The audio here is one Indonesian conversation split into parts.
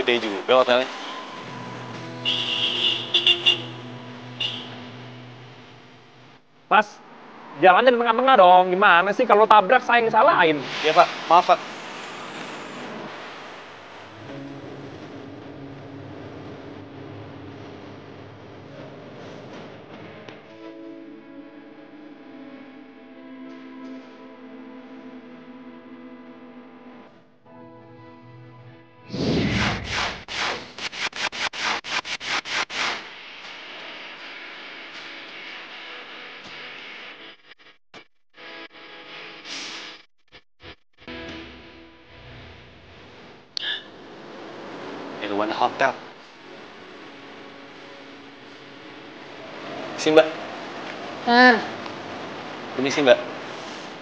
gede juga hotelnya. Mas, jalannya di tengah-tengah dong. Gimana sih kalau tabrak saya yang salahin? Ya Pak, maaf Pak. Irwan Hotel. Si Mbak. Permisi Mbak.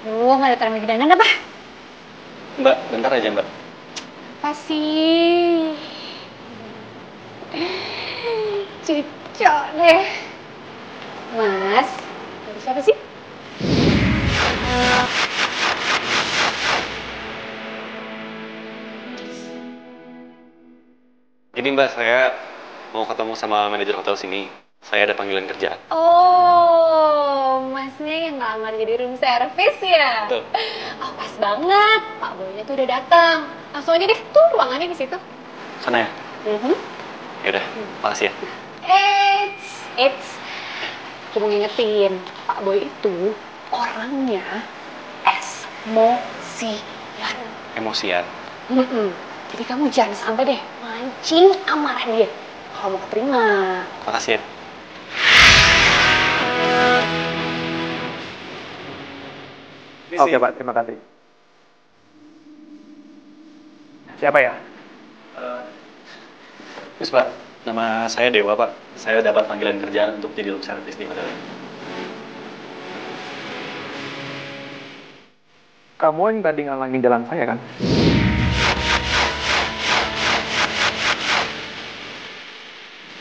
Duh, nggak ada termik dandan apa? Mbak, bentar aja Mbak. Apa sih? Cocok deh. Mas, dari siapa sih? Jadi Mbak, saya mau ketemu sama manajer hotel sini. Saya ada panggilan kerjaan. Oh, masnya yang ngelamar jadi room service ya? Betul. Oh, pas banget. Pak Boynya tuh udah datang. Langsung aja deh, tuh ruangannya di situ. Sana ya? Yaudah, makasih ya. Eits. Aku mau ngingetin, Pak Boy itu orangnya emosian. Emosian. Jadi kamu jangan sampai deh mancing amarah dia. Kalau mau keterima. Makasih ya. Oke Pak, terima kasih. Siapa ya? Terus Pak, nama saya Dewa Pak. Saya dapat panggilan kerjaan untuk jadi room service di hotel. Kamu yang tadi ngalangin jalan saya kan?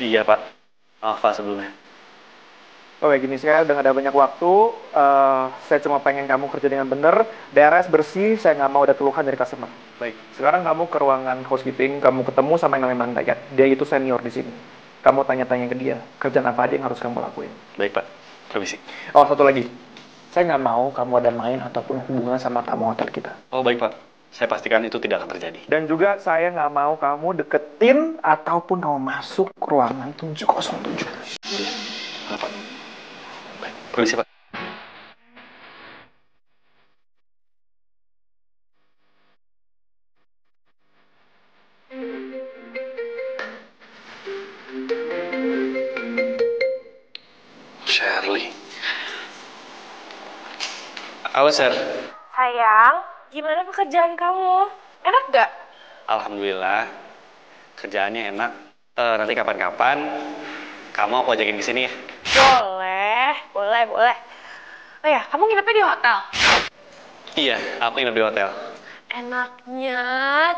Iya Pak. Maaf Pak sebelumnya. Oh ya gini, saya udah gak ada banyak waktu. Saya cuma pengen kamu kerja dengan bener, beres, bersih. Saya nggak mau ada keluhan dari customer. Baik, sekarang kamu ke ruangan housekeeping, kamu ketemu sama yang namanya Mandayat. Dia itu senior di sini. Kamu tanya-tanya ke dia, kerjaan apa aja yang harus kamu lakuin. Baik Pak, permisi. Oh, satu lagi. Saya nggak mau kamu ada main ataupun hubungan sama tamu hotel kita. Oh baik Pak, saya pastikan itu tidak akan terjadi. Dan juga saya nggak mau kamu deketin ataupun kamu masuk ruangan 707. Maaf Pak. Baik, permisi Pak. Shirley. Halo, Sir. Sayang, gimana pekerjaan kamu? Enak gak? Alhamdulillah, kerjaannya enak. Nanti kapan-kapan kamu aku ajakin ke sini ya. Boleh. Oh ya, kamu nginepnya di hotel? Iya, aku nginep di hotel. Enaknya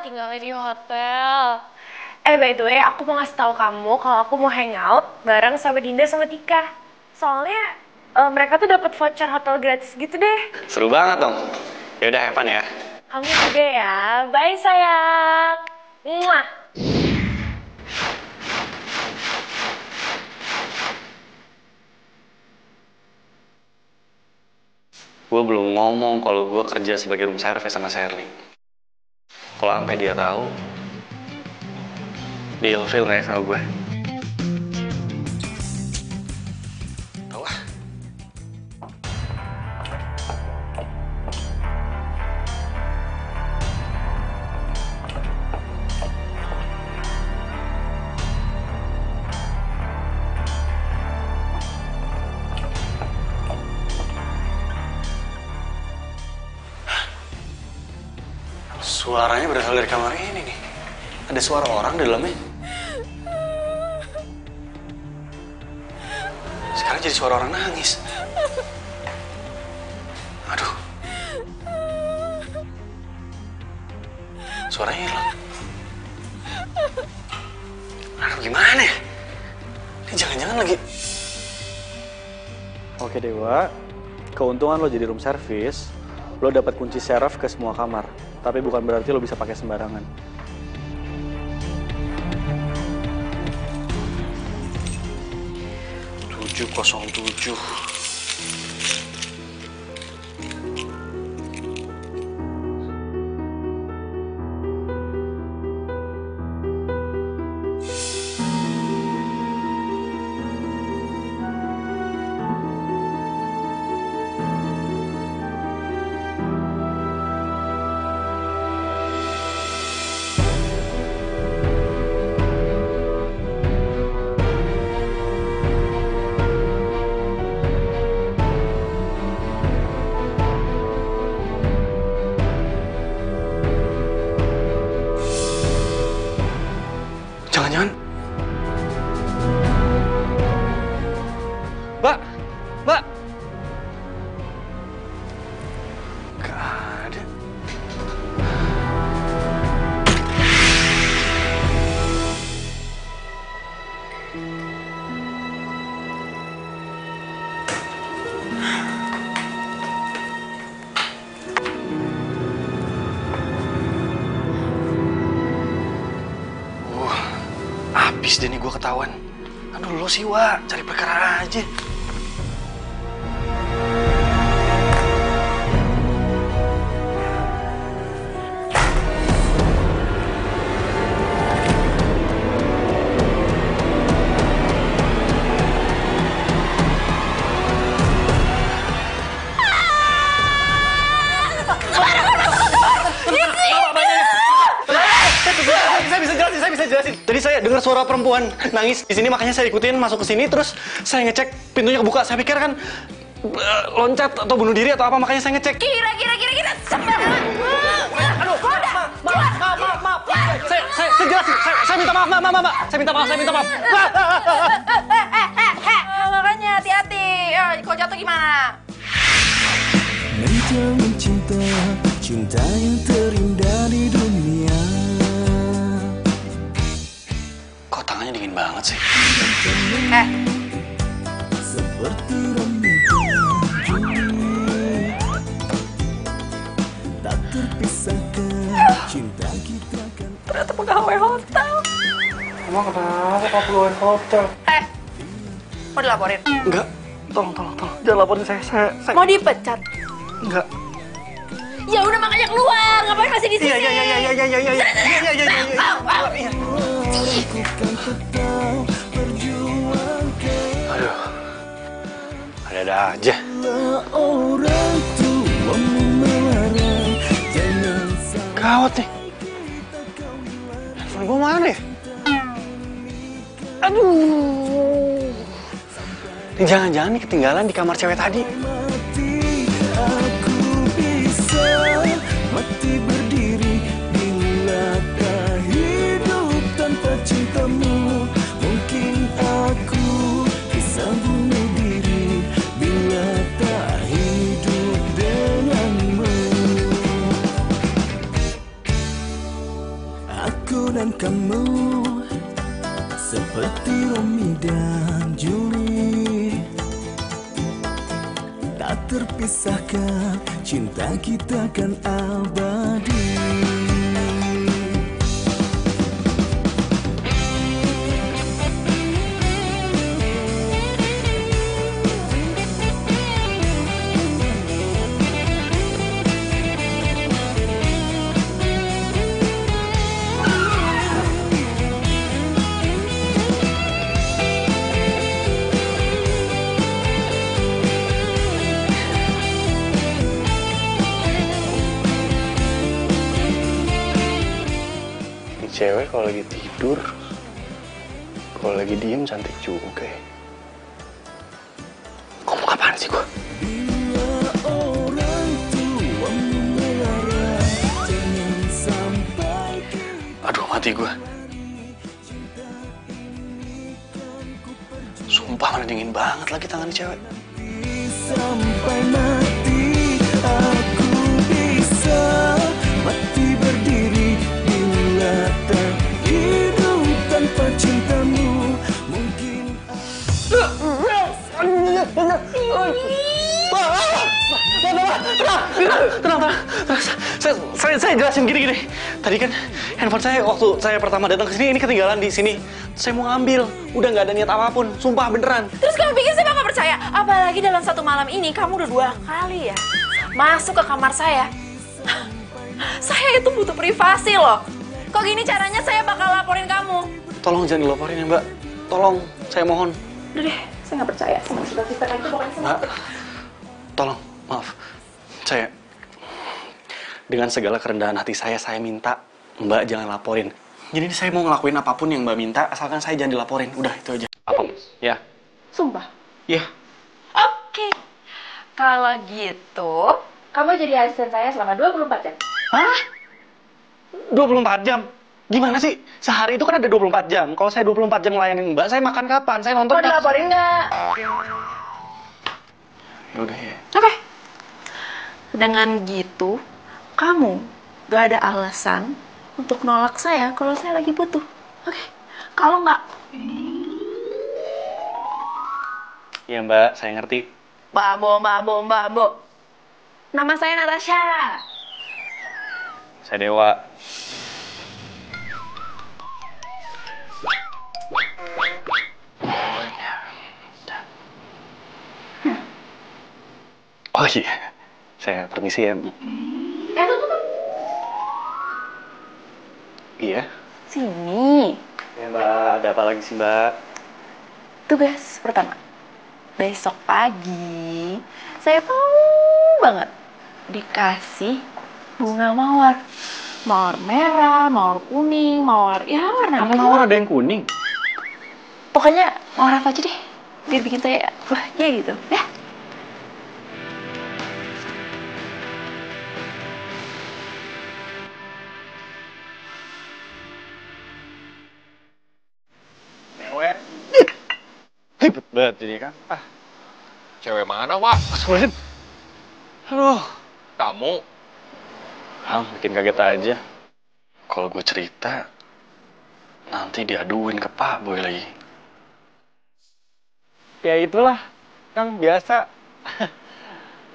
tinggalnya di hotel. By the way, aku mau ngasih tahu kamu kalau aku mau hangout bareng sama Dinda sama Tika. Soalnya mereka tuh dapat voucher hotel gratis gitu deh. Seru banget dong. Ya udah, have fun ya. Kamu juga ya. Bye sayang. Muah. Gue belum ngomong kalau gue kerja sebagai room service sama Shirley. Kalau sampai dia tahu, dia ilfil nggak ya sama gue? Tahu lah. Suaranya berasal dari kamar ini nih. Ada suara orang di dalamnya. Sekarang jadi suara orang nangis. Aduh. Suaranya hilang. Aduh, gimana ya? Ini jangan-jangan lagi... Oke Dewa, keuntungan lo jadi room service, lo dapat kunci seraf ke semua kamar. Tapi bukan berarti lo bisa pakai sembarangan. 07. Jangan-jangan. Mbak! Mbak! Gak ada. Habis deh nih gue ketahuan. Aduh lo sih, Wak. Cari perkara aja. Saya bisa jelasin. Tadi saya dengar suara perempuan nangis di sini, makanya saya ikutin masuk ke sini, terus saya ngecek pintunya kebuka. Saya pikir kan loncat atau bunuh diri atau apa, makanya saya ngecek. Kira sembarangan. Aduh, maaf. Saya jelasin. Saya minta maaf, Mbak. Saya minta maaf. Makanya hati-hati. Kalau jatuh gimana? Menjamin cinta yang terindah di dunia. Kok tangannya dingin banget sih? Seperti remaja tak terpisahkan, cinta kita kan. Ternyata pegawai hotel. Emang kenapa kalau pegawai hotel? Mau dilaporin? Enggak. Tolong. Jangan laporin saya. Mau dipecat? Enggak. Ya udah makanya keluar. Ngapain masih di sini? Iya. Aduh. Ada aja. Orang tua melarang, jangan sampai Gawat nih. Handphone gue mana ya? Aduh. Ini jangan-jangan nih ketinggalan di kamar cewek tadi. mati. Aku bisa mati berdiri bila tak hidup tanpa cintamu. Mungkin aku bisa bunuh diri bila tak hidup denganmu. Aku dan kamu seperti Romeo dan Julie, tak terpisahkan, cinta kita kan abadi. Cewek kalau lagi tidur, kalau lagi diem cantik juga ya. Ngomong apaan sih gua? Bila orang tua melarang, jangan sampai. Aduh, mati gua. Sumpah mana dingin banget lagi tangan cewek. Sampai mati, aku bisa mati berdiri bila tak hidup tanpa cintamu. Mungkin Tenang. Saya jelasin gini. Tadi kan handphone saya waktu saya pertama datang ke sini ini ketinggalan di sini. Saya mau ngambil. Udah nggak ada niat apapun. Sumpah beneran. Terus kamu pikir saya bakal percaya? Apalagi dalam satu malam ini kamu udah 2 kali ya masuk ke kamar saya. Saya itu butuh privasi loh. Kok gini caranya saya bakal laporin kamu. Tolong jangan dilaporin ya, Mbak. Tolong, saya mohon. Udah deh, saya nggak percaya sama cerita-cerita kayak itu pokoknya sama. Mbak, tolong, maaf. Saya, dengan segala kerendahan hati saya minta Mbak jangan laporin. Jadi saya mau ngelakuin apapun yang Mbak minta, asalkan saya jangan dilaporin. Udah, itu aja. Apa? Ya. Sumpah? Ya. Oke. Kalau gitu, kamu jadi asisten saya selama 24 jam. Hah? 24 jam? Gimana sih? Sehari itu kan ada 24 jam. Kalau saya 24 jam ngelayanin Mbak, saya makan kapan? Saya nonton Mau dilaporin nggak? Yaudah ya. Oke. Dengan gitu, kamu gak ada alasan untuk nolak saya kalau saya lagi butuh. Oke. Kalau nggak, Iya Mbak, saya ngerti. Mbak Bo. Nama saya Natasha. Saya Dewa. Oh iya, saya permisi ya. Tuh. Iya. Sini. Ya Mbak, ada apa lagi sih Mbak? Tugas pertama. Besok pagi, saya mau banget dikasih bunga mawar. Mawar merah, mawar kuning, mawar ya warna apa. Mawar ada yang kuning. Pokoknya mawar apa aja deh, biar bikin saya wahnya gitu, ya. Mewek. Hebat banget jadi kan. Cewek mana, Wak? Astagfirullahaladzim. Aduh. Kamu? Bikin kaget aja. Kalau gue cerita, nanti diaduin ke Pak Boy lagi. Ya itulah, Kang, biasa.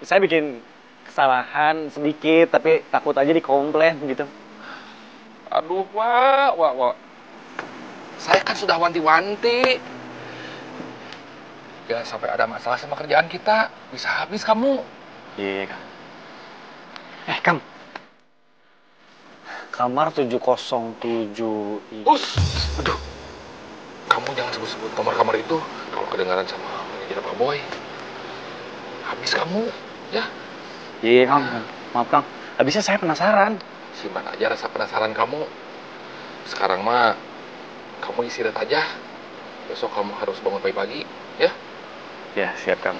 Saya bikin kesalahan sedikit, tapi takut aja dikomplain gitu. Aduh, Wak. Saya kan sudah wanti-wanti. Ya, sampai ada masalah sama kerjaan kita. Bisa habis kamu. Iya, Kang. Kang. Kamar 707 ini. Aduh. Kamu jangan sebut-sebut nomor kamar itu. Kalau kedengaran sama manajer Pak Boy. Habis kamu, ya. Iya, Kang. Maaf, Kang. Habisnya saya penasaran. Simpan aja rasa penasaran kamu. Sekarang mah, kamu istirahat aja. Besok kamu harus bangun pagi-pagi, ya. Ya, siap, Kang.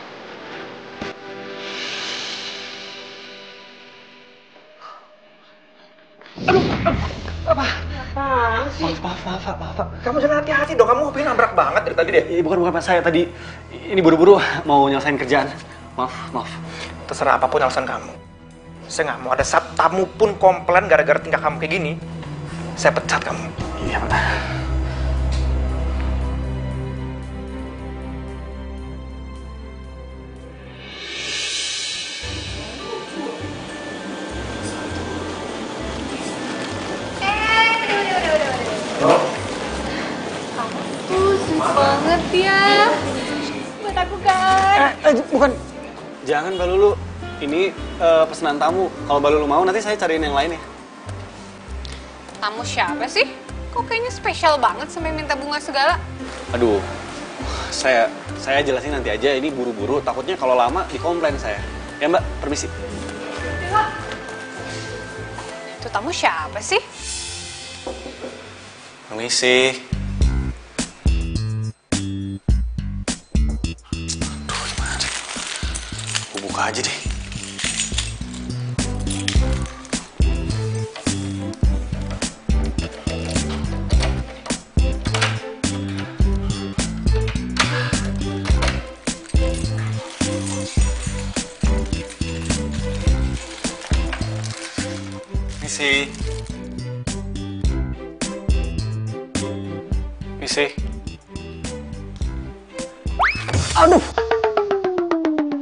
Maaf, Pak. Kamu jangan hati-hati dong, kamu hobinya nabrak banget dari tadi deh. Bukan Pak, saya tadi ini buru-buru mau nyelesain kerjaan. Maaf. Terserah apapun alasan kamu. Saya nggak mau ada tamu pun komplain gara-gara tingkah kamu kayak gini. Saya pecat kamu. Iya, Pak. Banget ya. Buat aku kan. Bukan. Jangan, Mbak Lulu. Ini pesanan tamu. Kalau Mbak Lulu mau, nanti saya cariin yang lain ya. Tamu siapa sih? Kok kayaknya spesial banget sampai minta bunga segala? Aduh, saya jelasin nanti aja. Ini buru-buru. Takutnya kalau lama dikomplain saya. Ya Mbak, permisi. Itu tamu siapa sih? Permisi. Buka aja deh. Misi. Aduh.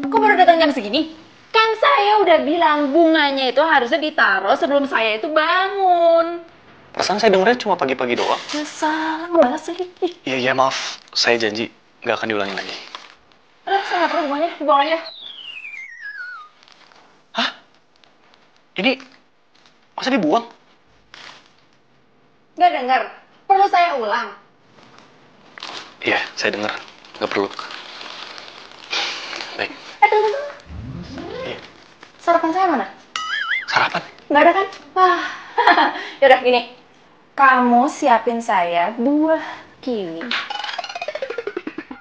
Kok baru datang jam segini? Kan saya udah bilang bunganya itu harusnya ditaruh sebelum saya itu bangun. Perasaan saya dengernya cuma pagi-pagi doang. Ya salah, ngebalas lagi. Iya, maaf. Saya janji nggak akan diulangi lagi. Udah, saya nggak perlu bunganya, dibuang aja. Hah? Ini masa dibuang? Nggak dengar. Perlu saya ulang. Iya, saya dengar. Nggak perlu. Baik. Tunggu. Iya. Sarapan saya mana? Sarapan? Nggak ada kan? Wah. Yaudah gini. Kamu siapin saya buah kiwi.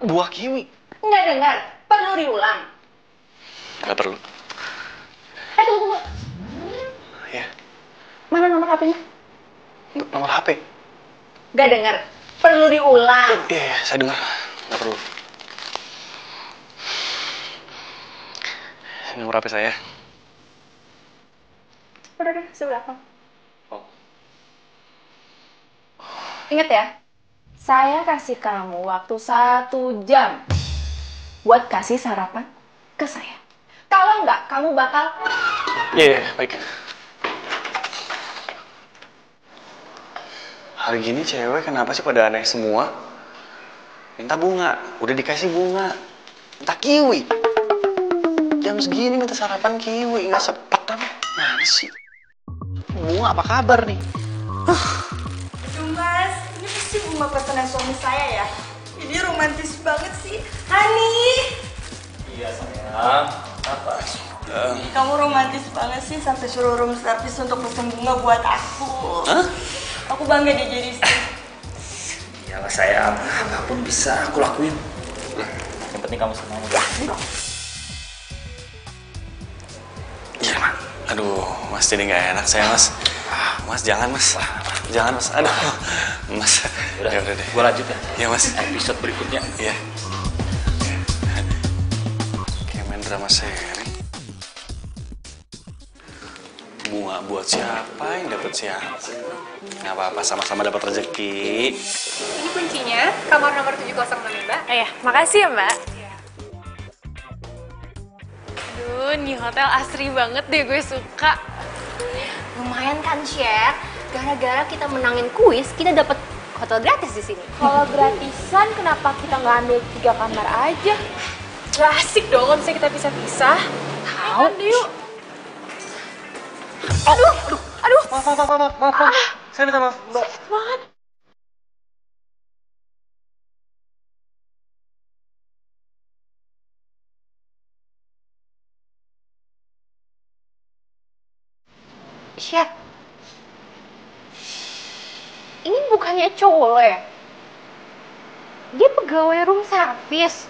Buah kiwi? Nggak dengar. Perlu diulang. Nggak perlu. Tunggu. Iya. Mana nomor HP-nya? Nomor HP? Nggak dengar. Perlu diulang. Iya, saya dengar. Nggak perlu. Ini nomor HP saya. Udah, sebelah. Oh. Ingat ya, saya kasih kamu waktu 1 jam buat kasih sarapan ke saya. Kalau nggak, kamu bakal... Iya, baik. Hari gini cewek kenapa sih pada aneh semua? Minta bunga, udah dikasih bunga. Minta kiwi. Jam segini minta sarapan kiwi, nggak sepet apa? Mana sih? Bunga apa kabar nih? Aduh mas, ini pasti bunga pesanan suami saya ya. Ini romantis banget sih. Hani. Iya sayang. Apa? Kamu romantis banget sih sampai suruh room service untuk pesen bunga buat aku. Hah? Aku bangga deh jadi istri. Iyalah sayang, apapun bisa aku lakuin. Yang penting kamu senang. Iya, Mak. Aduh, Mas jadi nggak enak saya, Mas. Mas, jangan, Mas. Jangan, Mas. Aduh, Mas. Udah, Ya udah deh. gua lanjut ya. Iya, Mas. Episode berikutnya. Iya. Kayak main drama seri. Bunga buat siapa yang dapat siapa? Nggak apa-apa, sama-sama dapat rezeki. Ini kuncinya, kamar nomor 706 Mbak. Oh ya, makasih ya Mbak. Aduh, nih hotel asri banget deh, gue suka. Lumayan kan, Share? Gara-gara kita menangin kuis, kita dapat hotel gratis di sini. Kalau gratisan, kenapa kita nggak ambil 3 kamar aja? Gak asik dong, kalau misalnya kita pisah-pisah. Tahu deh yuk. Aduh. Maaf. Saya minta maaf, Mbak. Banget. Chef, ini bukannya cowok lo ya? Dia pegawai room service.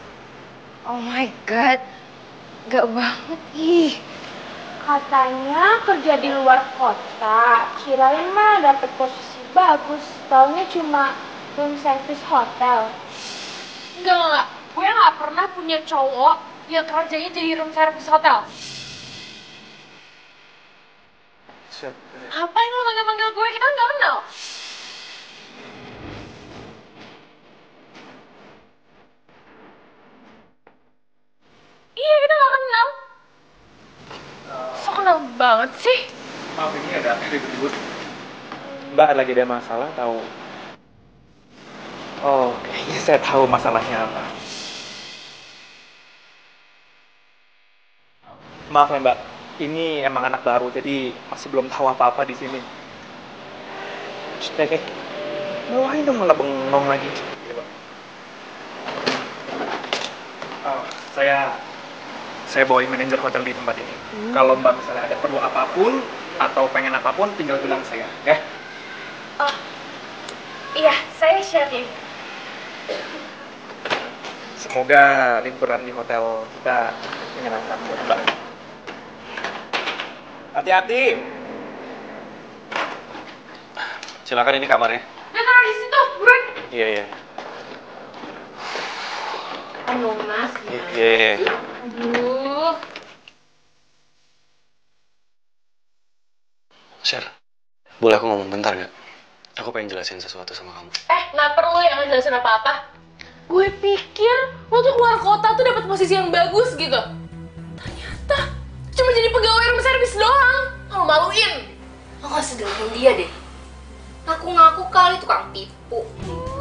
Oh my god, gak banget ih. Katanya kerja di luar kota, kirain mah dapet posisi bagus, taunya cuma room service hotel. Enggak, gue gak pernah punya cowok yang kerjanya jadi room service hotel. Ngapain lo manggil-manggil gue, kita nggak kenal. Iya, kita nggak kenal. So kenal banget sih. Maaf, ini ada ribut-ribut. Mbak lagi ada masalah, tahu? Oh, kayaknya saya tahu masalahnya apa. Maaf ya Mbak, ini emang anak baru, jadi masih belum tahu apa-apa di sini. Oke, bawain dong, malah bengong lagi. Oh, saya bawain manajer hotel di tempat ini. Kalau Mbak misalnya ada perlu apapun atau pengen apapun, tinggal bilang saya, ya. Oh, iya, saya Sherry. Semoga liburan di hotel kita menyenangkan buat Mbak. Hati-hati. Silakan, ini kamarnya. Ya taruh di situ, buruan. Iya. Aduh, Mas. Iya. Aduh. Sher, boleh aku ngomong bentar gak? Aku pengen jelasin sesuatu sama kamu. Nggak perlu yang ngejelasin apa-apa. Gue pikir lo tuh keluar kota tuh dapat posisi yang bagus gitu. Ternyata cuma jadi pegawai room service doang. Malu-maluin. Lo gak usah dengerin dia deh. Ngaku-ngaku kali tukang tipu.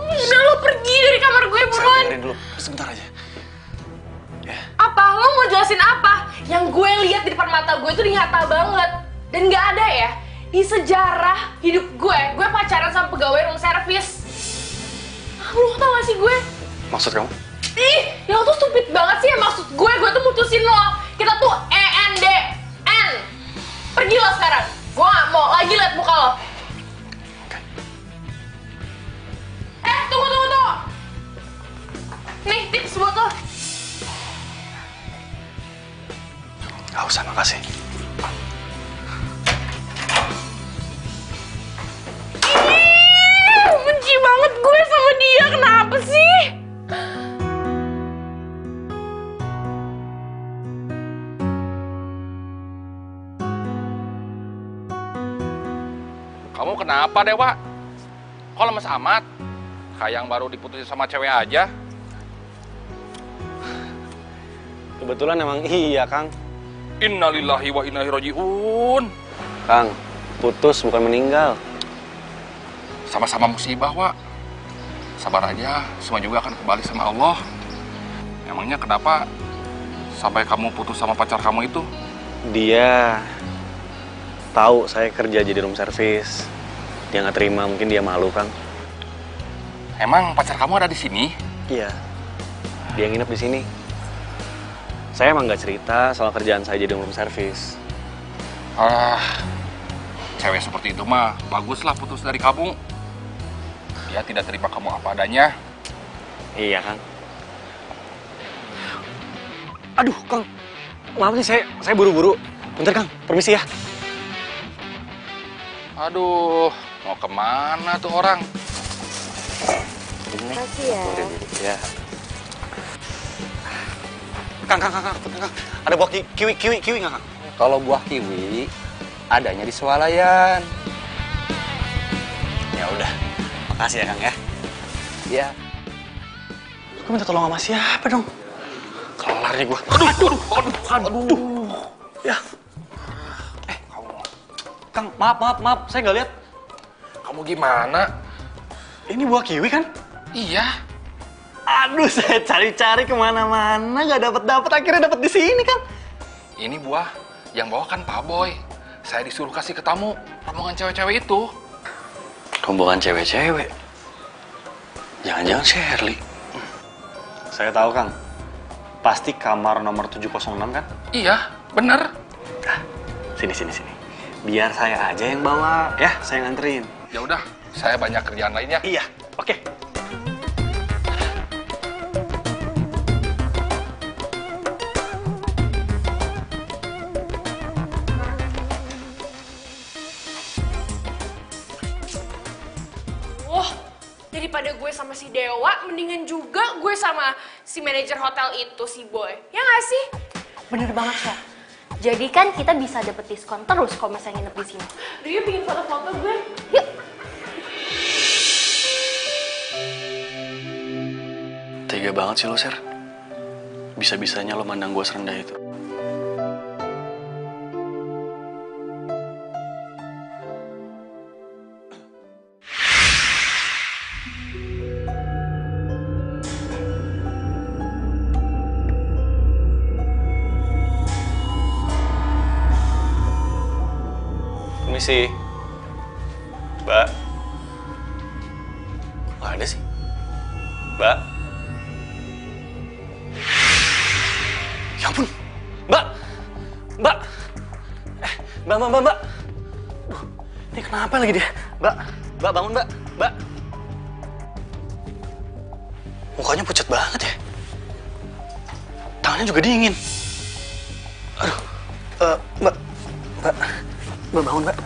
Udah lo pergi dari kamar gue buruan. Dengerin dulu, sebentar aja. Ya. Apa? Lo mau jelasin apa? Yang gue lihat di depan mata gue itu nyata banget. Dan nggak ada ya di sejarah hidup gue pacaran sama pegawai room service. Lo tau gak sih gue? Maksud kamu? Ih, ya lo tuh stupid banget sih ya maksud gue tuh mutusin lo. Kita tuh ENDN. Pergi lo sekarang. Gue gak mau lagi liat muka lo. Tunggu. Nih, tips buat lo. Gak usah, makasih. Benci banget gue sama dia, kenapa sih? Kamu kenapa, Dewa? Kok lemes amat? Kayak yang baru diputusin sama cewek aja. Kebetulan emang iya, Kang. Innalillahi wa inna ilaihi raji'un. Kang, putus bukan meninggal. Sama-sama musibah, Wak. Sabar aja, semua juga akan kembali sama Allah. Emangnya kenapa sampai kamu putus sama pacar kamu itu? Dia tahu saya kerja jadi room service. Dia nggak terima, mungkin dia malu, Kang. Emang pacar kamu ada di sini? Iya, dia nginep di sini. Saya emang nggak cerita soal kerjaan saya jadi room service. Cewek seperti itu mah baguslah putus dari kamu. Dia tidak terima kamu apa adanya. Iya, Kang. Aduh, Kang. Maaf nih, saya buru-buru. Bentar, Kang. Permisi ya. Aduh, mau kemana tuh orang? Terima kasih ya. Ya. Kang. Ada buah kiwi nggak, Kang? Kalau buah kiwi adanya di swalayan. Ya udah. Makasih ya, Kang ya. Ya. Gue minta tolong sama siapa dong? Kelar nih gua. Aduh. Ya. Kang, maaf. Saya nggak lihat. Kamu gimana? Ini buah kiwi kan? Iya. Aduh, saya cari-cari kemana-mana nggak dapet. Akhirnya dapet di sini, Kang. Ini buah yang bawa kan Pak Boy. Saya disuruh kasih ke tamu rombongan cewek-cewek itu. Rombongan cewek-cewek? Jangan-jangan Shirley. Saya tahu, Kang. Pasti kamar nomor 706 kan? Iya, bener. Nah, sini. Biar saya aja yang bawa, ya, saya nganterin. Ya udah, saya banyak kerjaan lainnya. Iya, oke. Daripada gue sama si Dewa, mendingan juga gue sama si manajer hotel itu, si Boy. Ya nggak sih? Bener banget, Chef. Jadi kan kita bisa dapet diskon terus kalau misalnya nginep di sini. Dia bikin foto-foto gue. Yuk. Tega banget sih lo, Ser. Bisa-bisanya lo mandang gue serendah itu. Permisi. Mbak. Nggak ada sih. Mbak. Ya ampun. Mbak. Mbak. Mbak. Duh, ini kenapa lagi dia? Mbak bangun, Mbak. Mbak. Mukanya pucat banget ya. Tangannya juga dingin. Aduh. Mbak bangun, Mbak.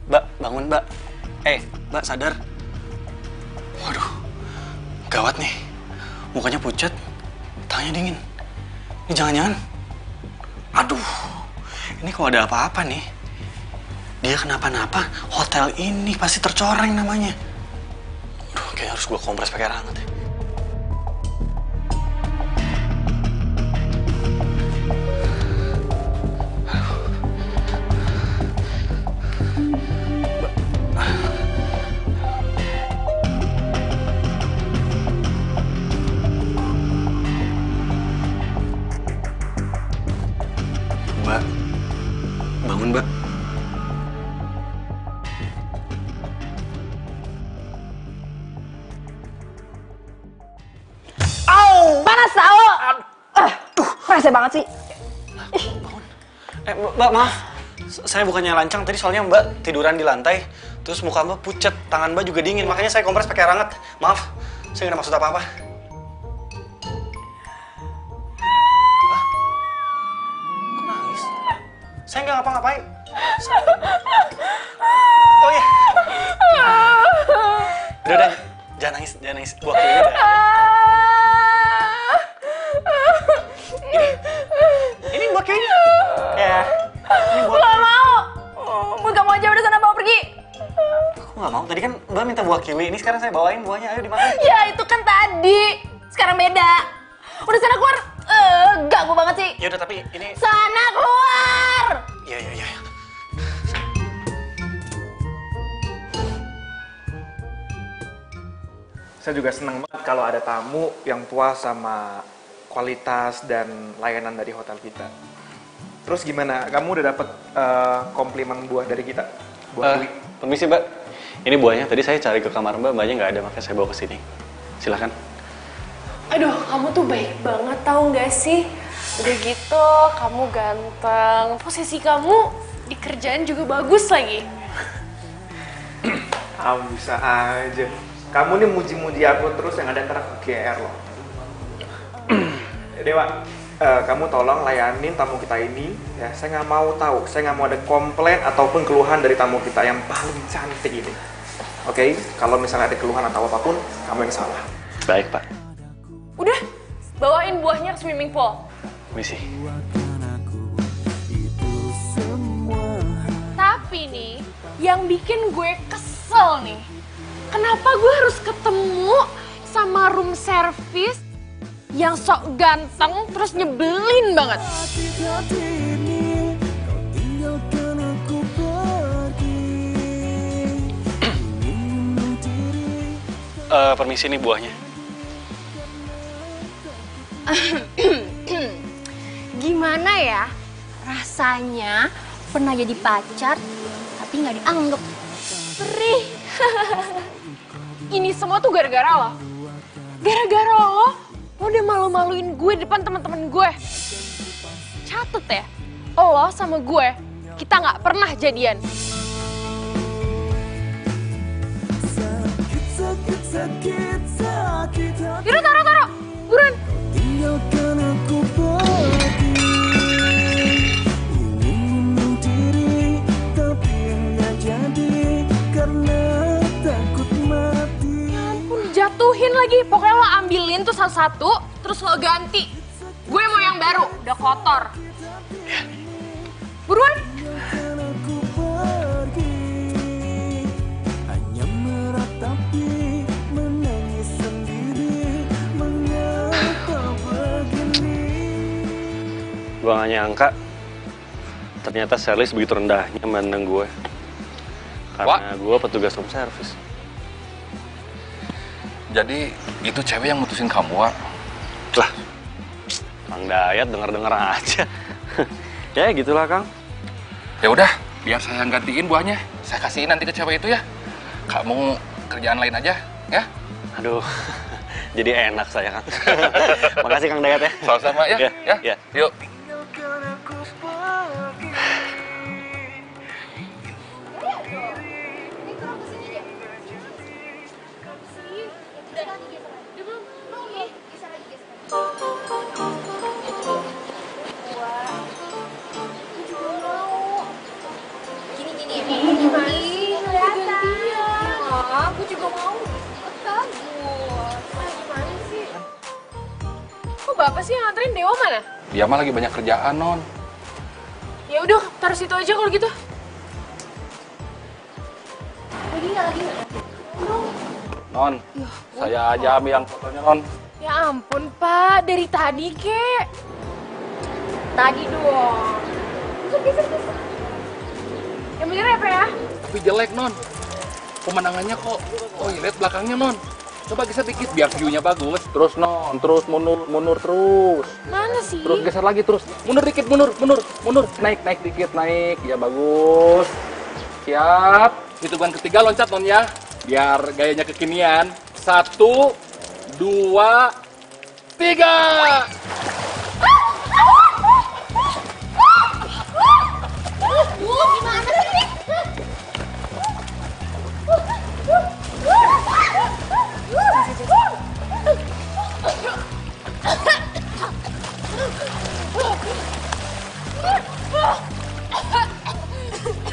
Mbak, bangun, Mbak. Mbak, sadar. Waduh, gawat nih. Mukanya pucat, tangannya dingin. Ini jangan-jangan. Aduh, ini kalau ada apa-apa nih, dia kenapa-napa, hotel ini pasti tercoreng namanya. Aduh, kayaknya harus gue kompres pakai air hangat ya. rasa lo. Rese banget sih. Mbak, maaf. Saya bukannya lancang tadi, soalnya Mbak tiduran di lantai. Terus muka Mbak pucet, tangan Mbak juga dingin. Makanya saya kompres pakai air hangat. Maaf, saya nggak ada maksud apa-apa. Mbak, kok nangis? Saya nggak ngapa-ngapain. Oh iya. Udah, jangan nangis. Buah kiwi udah ada. Ini buah kiwi. Ya. Ini buah kiwi. Gak mau. Gue gak mau aja, udah sana bawa pergi. Aku nggak mau. Tadi kan Mbak minta buah kiwi. Ini sekarang saya bawain buahnya. Ayo dimakan. Ya itu kan tadi. Sekarang beda. Udah sana keluar. Ganggu banget sih. Ya udah, tapi ini. Sana keluar. Iya. Saya juga senang banget kalau ada tamu yang puas sama kualitas dan layanan dari hotel kita. Terus gimana? Kamu udah dapet komplimen buah dari kita? Buah kiwi. Permisi Mbak. Ini buahnya. Tadi saya cari ke kamar Mbaknya nggak ada, makanya saya bawa ke sini. Silakan. Aduh, kamu tuh baik banget tau gak sih? Udah gitu, kamu ganteng, posisi kamu di kerjaan juga bagus lagi. Kamu bisa aja. Kamu nih muji-muji aku terus, yang ada ntar aku GR loh. Dewa, kamu tolong layanin tamu kita ini. Ya, saya nggak mau tahu, saya nggak mau ada komplain ataupun keluhan dari tamu kita yang paling cantik ini. Oke? Kalau misalnya ada keluhan atau apapun, kamu yang salah. Baik Pak. Udah, bawain buahnya ke swimming pool. Misi. Tapi nih, yang bikin gue kesel nih, kenapa gue harus ketemu sama room service yang sok ganteng terus nyebelin banget. Permisi nih buahnya. Gimana ya rasanya pernah jadi pacar tapi nggak dianggap? Perih. Ini semua tuh gara-gara lo. Gara-gara lo udah malu-maluin gue depan teman-teman gue. Catet ya, lo sama gue, kita nggak pernah jadian. Yaudah, taruh, buruan. Tinggalkan aku pergi, ingin bunuh diri tapi nggak jadi karena takut mati. Ya ampun, jatuhin lagi. Pokoknya lo ambilin tuh satu-satu, terus lo ganti. Gue mau yang baru, udah kotor. Buruan. Tinggalkan aku pergi, hanya meratapi, menangis sendiri, mengapa begini. Gue gak nyangka ternyata Charlize begitu rendahnya memandang gue. Karena gue petugas room service. Jadi itu cewek yang mutusin kamu, Wak? Lah, Kang Dayat denger-denger aja. Ya gitulah Kang. Ya udah, biar saya yang gantiin buahnya. Saya kasihin nanti ke cewek itu ya. Kamu kerjaan lain aja, ya? Aduh, jadi enak saya Kang. Makasih Kang Dayat ya. Sama-sama ya. Ya. Yuk. Aku juga mau. Bagus. Gimana sih? Kok Bapak sih yang nganterin? Dewa mana? Dia mah lagi banyak kerjaan, Non. Ya udah, taruh situ aja kalau gitu. Non, saya aja ambil yang fotonya, Non. Ya ampun, Pak. Dari tadi, kek. Tadi doang. Geser. Yang bener ya, Pak ya? Tapi jelek, Non. Pemandangannya kok, lihat belakangnya, Non. Coba geser dikit biar view-nya bagus. Terus, Non. Terus mundur terus. Mana sih? Terus geser lagi terus. Mundur dikit, mundur. Naik dikit, naik. Ya bagus. Siap. Hitungan ketiga loncat, Non ya. Biar gayanya kekinian. 1, 2, 3. Gimana sih?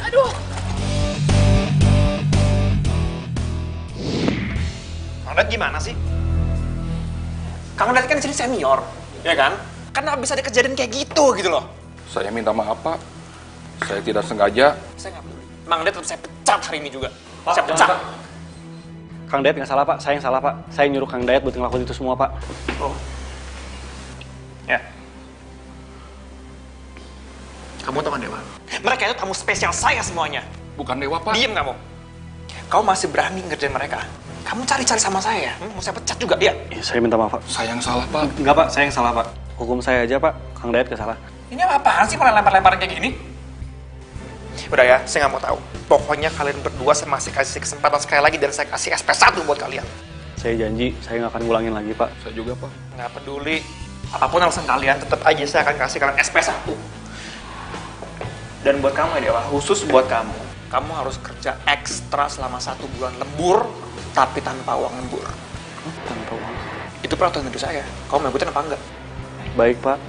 Aduh. Kang Dayat gimana sih? Kang Dayat kan di sini senior, ya kan? Kenapa bisa ada kejadian kayak gitu loh? Saya minta maaf, Pak. Saya tidak sengaja. Saya nggak peduli. Mang Dayat tetap saya pecat hari ini juga. Saya pecat. Kang Dayat nggak salah, Pak. Saya yang salah, Pak. Saya nyuruh Kang Dayat buat ngelakuin itu semua, Pak. Oh. Ya. Kamu tahu kan Dewa? Mereka itu tamu spesial saya semuanya. Bukan Dewa, Pak. Diem kamu. Kamu masih berani ngerjain mereka? Kamu cari-cari sama saya ya? Mau saya pecat juga dia? Ya, saya minta maaf, Pak. Saya yang salah, Pak. Enggak, Pak. Saya yang salah, Pak. Hukum saya aja, Pak. Kang Dayat nggak salah. Ini apaan sih malah lempar-lemparan kayak gini? Udah ya, saya nggak mau tahu. Pokoknya kalian berdua saya masih kasih kesempatan sekali lagi dan saya kasih SP1 buat kalian. Saya janji, saya nggak akan ngulangin lagi, Pak. Saya juga, Pak. Nggak peduli. Apapun alasan kalian, tetap aja saya akan kasih kalian SP1. Dan buat kamu ya Dewa, khusus buat kamu. Kamu harus kerja ekstra selama 1 bulan lembur, tapi tanpa uang lembur. Tanpa uang? Itu peraturan dari saya. Kamu mau ikutin apa enggak? Baik, Pak.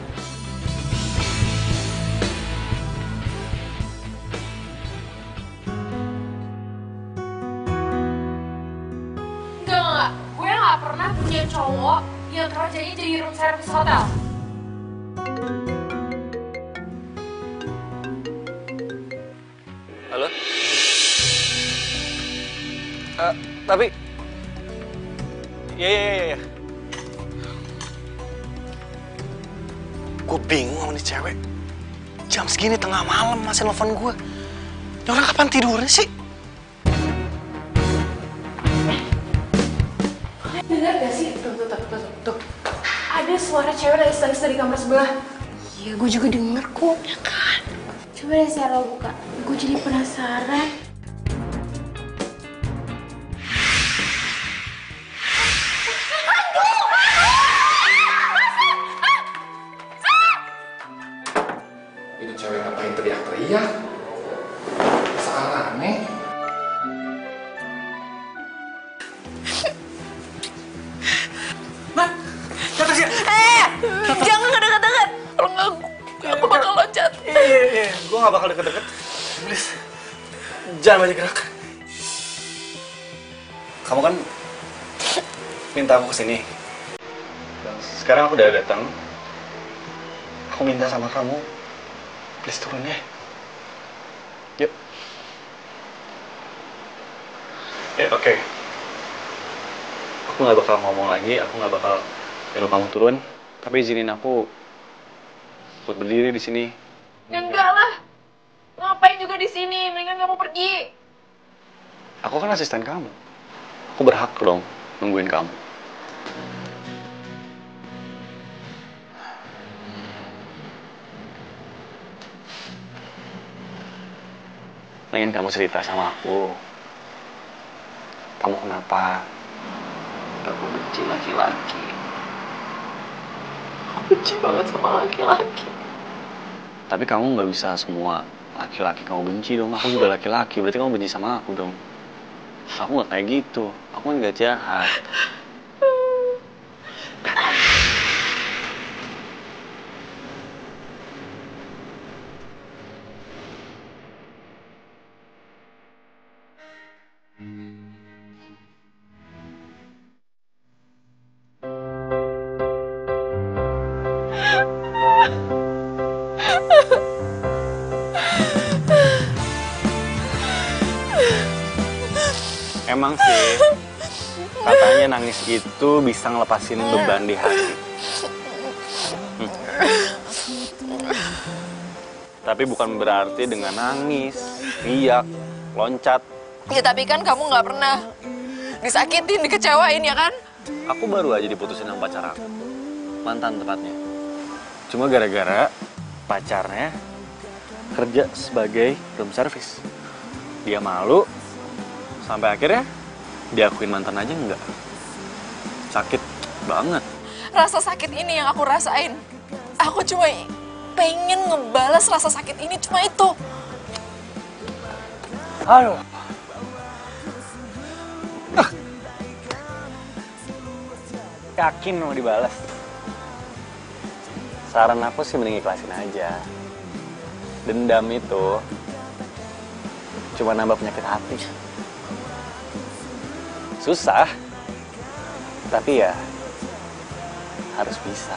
Enggak. Gue nggak pernah punya cowok yang kerjanya jadi room service hotel. Halo? Tapi... Iya. Gue bingung sama nih cewek. Jam segini tengah malam masih nelfon gue. Ini orang kapan tidurnya sih? Dengar gak sih? Tuh. Ada suara cewek nangis dari kamar sebelah. Iya, gue juga denger kok. Ya kan? Coba deh Sarah buka. Gue jadi penasaran. Itu cewek ngapain teriak-teriak? Salah aneh. Jangan deket-deket. Kalau nggak, aku bakal loncat. Iya. Gue gak bakal deket-deket. Please. Jangan banyak gerak. Kamu kan minta aku kesini. Dan sekarang aku udah datang. Aku minta sama kamu. Please turun ya. Yuk. Ya, oke. Aku gak bakal ngomong lagi. Aku gak bakal nyuruh kamu turun. Tapi izinin aku buat berdiri di sini. Enggak lah. Ngapain juga di sini? Mendingan kamu pergi. Aku kan asisten kamu. Aku berhak dong nungguin kamu. Pengen kamu cerita sama aku. Kamu kenapa? Aku benci laki-laki. Aku benci banget sama laki-laki. Tapi kamu nggak bisa semua laki-laki kamu benci dong. Aku juga laki-laki, berarti kamu benci sama aku dong. Aku nggak kayak gitu. Aku kan nggak jahat. Emang sih, katanya nangis itu bisa ngelepasin beban di hati. Tapi bukan berarti dengan nangis, riak, loncat. Ya tapi kan kamu nggak pernah disakitin, dikecewain ya kan? Aku baru aja diputusin sama pacar aku. Mantan tepatnya. Cuma gara-gara pacarnya kerja sebagai room service. Dia malu, sampai akhirnya diakuin mantan aja enggak. Sakit banget. rasa sakit ini yang aku rasain. Aku cuma pengen ngebalas rasa sakit ini, cuma itu. Aduh. Yakin mau dibalas? Saran aku sih mending ikhlasin aja. Dendam itu cuma nambah penyakit hati. Susah, tapi ya harus bisa.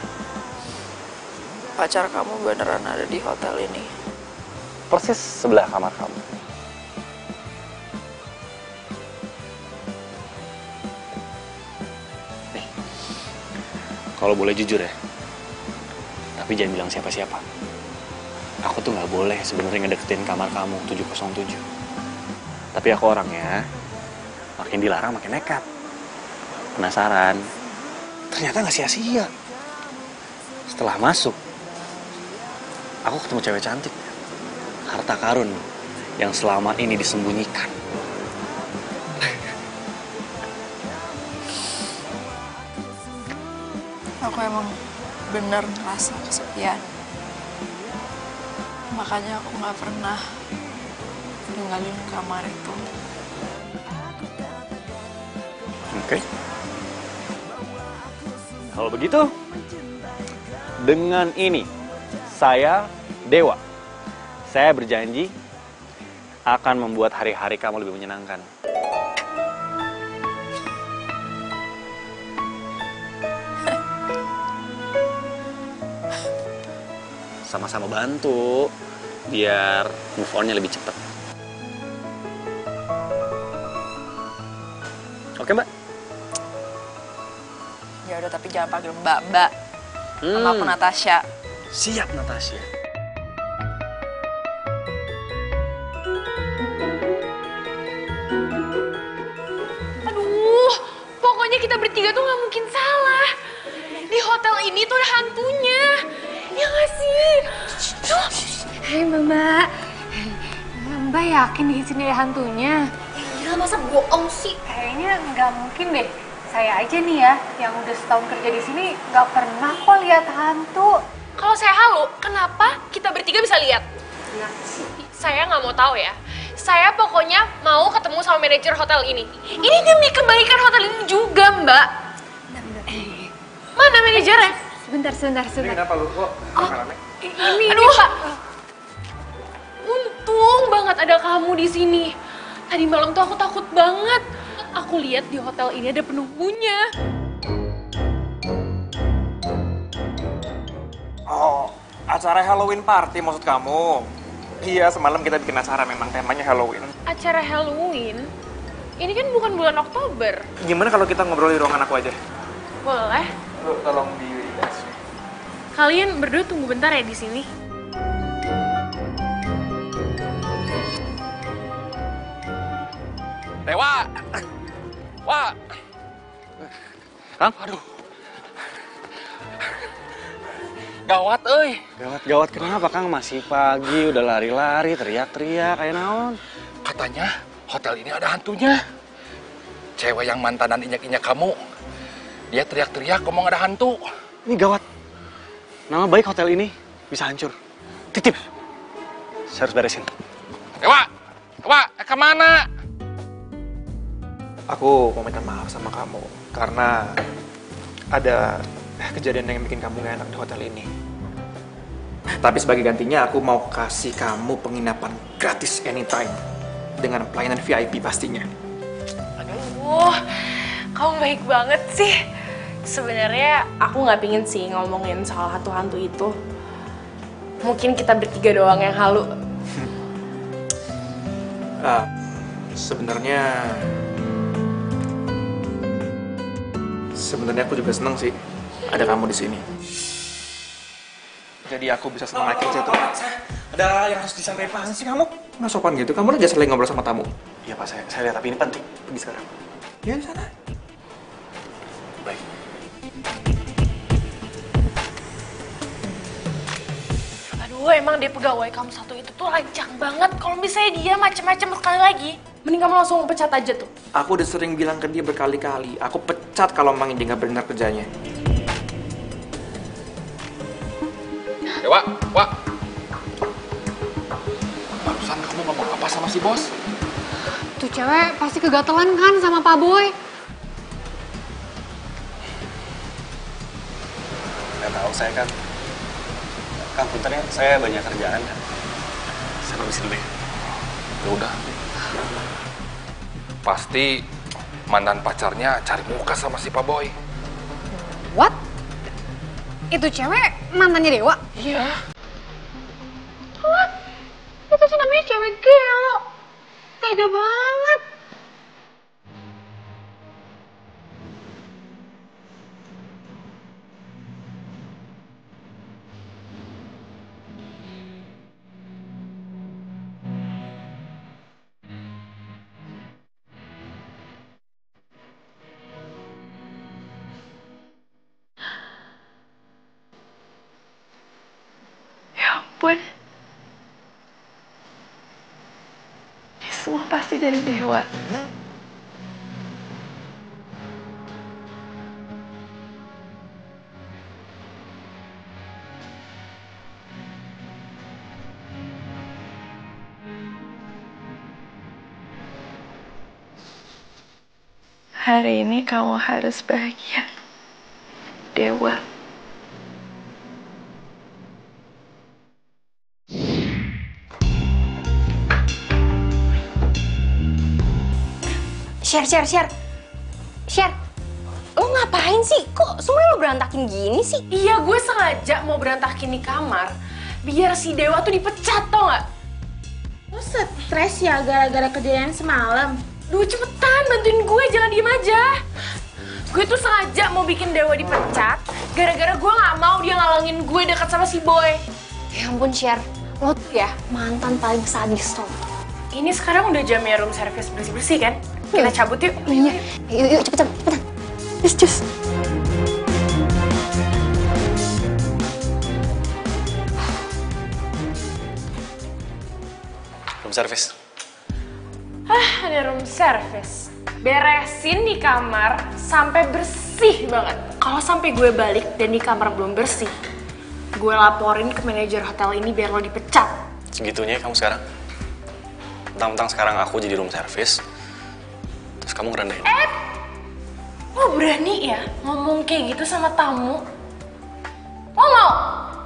Pacar kamu beneran ada di hotel ini? Persis sebelah kamar kamu. Nih, kalau boleh jujur ya, tapi jangan bilang siapa-siapa. Aku tuh nggak boleh sebenarnya ngedeketin kamar kamu 707. Tapi aku orangnya makin dilarang makin nekat. Penasaran, ternyata nggak sia-sia. Setelah masuk, aku ketemu cewek cantik. Harta karun yang selama ini disembunyikan. Aku emang bener ngerasa kesepian. Makanya aku nggak pernah ninggalin kamar itu. Oke. Kalau begitu, dengan ini saya Dewa. Saya berjanji akan membuat hari-hari kamu lebih menyenangkan. Sama-sama bantu biar move on-nya lebih cepat. Oke, Mbak? Ya udah, tapi jangan panggil Mbak. Nama aku Natasha. Siap, Natasha. Aduh, pokoknya kita bertiga tuh nggak mungkin salah. Di hotel ini tuh ada hantunya. Ya nggak sih? Hei Mbak, Mbak yakin di sini ada hantunya? Ya masa bohong sih? Kayaknya nggak mungkin deh. Saya aja nih ya, yang udah setahun kerja di sini nggak pernah kok lihat hantu. Kalau saya halu, kenapa kita bertiga bisa lihat? Saya nggak mau tahu ya. Saya pokoknya mau ketemu sama manajer hotel ini. Ini demi kebaikan hotel ini juga, Mbak. Mana manajernya? Sebentar. Ini kenapa lu kok rame? Ini Pak. Untung banget ada kamu di sini. Tadi malam tuh aku takut banget. Aku lihat di hotel ini ada penunggunya. Oh, acara Halloween party maksud kamu? Iya, semalam kita bikin acara, memang temanya Halloween. Acara Halloween? Ini kan bukan bulan Oktober. Gimana kalau kita ngobrol di ruangan aku aja? Boleh. Lu tolong di atas. Kalian berdua tunggu bentar ya di sini. Dewa! Wah! Kang? Aduh. Gawat, euy. Gawat kenapa, Kang? Masih pagi, udah lari-lari, teriak-teriak, kayak naon. Katanya hotel ini ada hantunya. Cewek yang mantanan injak-injak kamu, dia teriak-teriak ngomong ada hantu. Ini gawat. Nama baik hotel ini bisa hancur. Titip. Saya harus beresin. Dewa! Kemana? Aku mau minta maaf sama kamu karena ada kejadian yang bikin kamu gak enak di hotel ini. Tapi sebagai gantinya aku mau kasih kamu penginapan gratis anytime dengan pelayanan VIP pastinya. Aduh, kamu baik banget sih. Sebenarnya aku nggak pingin sih ngomongin soal hantu-hantu itu. Mungkin kita bertiga doang yang halu. Sebenarnya aku juga seneng sih ada kamu di sini. Jadi aku bisa senang lagi aja tuh. Ada yang harus disampaikan sih kamu? Nggak sopan gitu. Kamu aja sering ngobrol sama tamu. Iya Pak, saya lihat, tapi ini penting. Pergi sekarang. Ya di sana. Baik. Aduh, emang deh pegawai kamu satu itu tuh lancang banget. Kalau misalnya dia macem-macem sekali lagi, mending kamu langsung pecat aja tuh. Aku udah sering bilang ke dia berkali-kali. Aku pecat kalau emang dia nggak benar kerjanya. Dewa, Wak. Barusan kamu ngomong apa sama si bos? Tuh cewek pasti kegatelan kan sama Pak Boy. Nggak tahu, saya kan. Kang, punten ya, saya banyak kerjaan. Saya permisi dulu ya. Ya udah. Pasti mantan pacarnya cari muka sama si Pak Boy. What? Itu cewek mantannya Dewa? Iya. What? Itu tuh namanya cewek gelo. Tega banget. Ya ampun. Ini semua pasti dari Dewa. Hari ini kamu harus bahagia, Dewa. Share. Lo ngapain sih? Kok semuanya lo berantakin gini sih? Iya, gue sengaja mau berantakin di kamar biar si Dewa tuh dipecat, tau gak? Lo stres ya gara-gara kejadian semalam? Duh, cepetan bantuin gue, jangan diem aja. Gue tuh sengaja mau bikin Dewa dipecat gara-gara gue gak mau dia ngalangin gue dekat sama si Boy. Ya ampun, Share. Lo tuh ya mantan paling sadis tuh. Ini sekarang udah jamnya room service bersih-bersih kan? Kita cabut yuk. Iya. Yuk, cepetan. Cus. Room service. Ada room service. Beresin di kamar sampai bersih banget. Kalau sampai gue balik dan di kamar belum bersih, gue laporin ke manajer hotel ini biar lo dipecat. Segitunya kamu sekarang? Tentang sekarang aku jadi room service, terus kamu ngerendahin. Lo berani ya ngomong kayak gitu sama tamu? Lo mau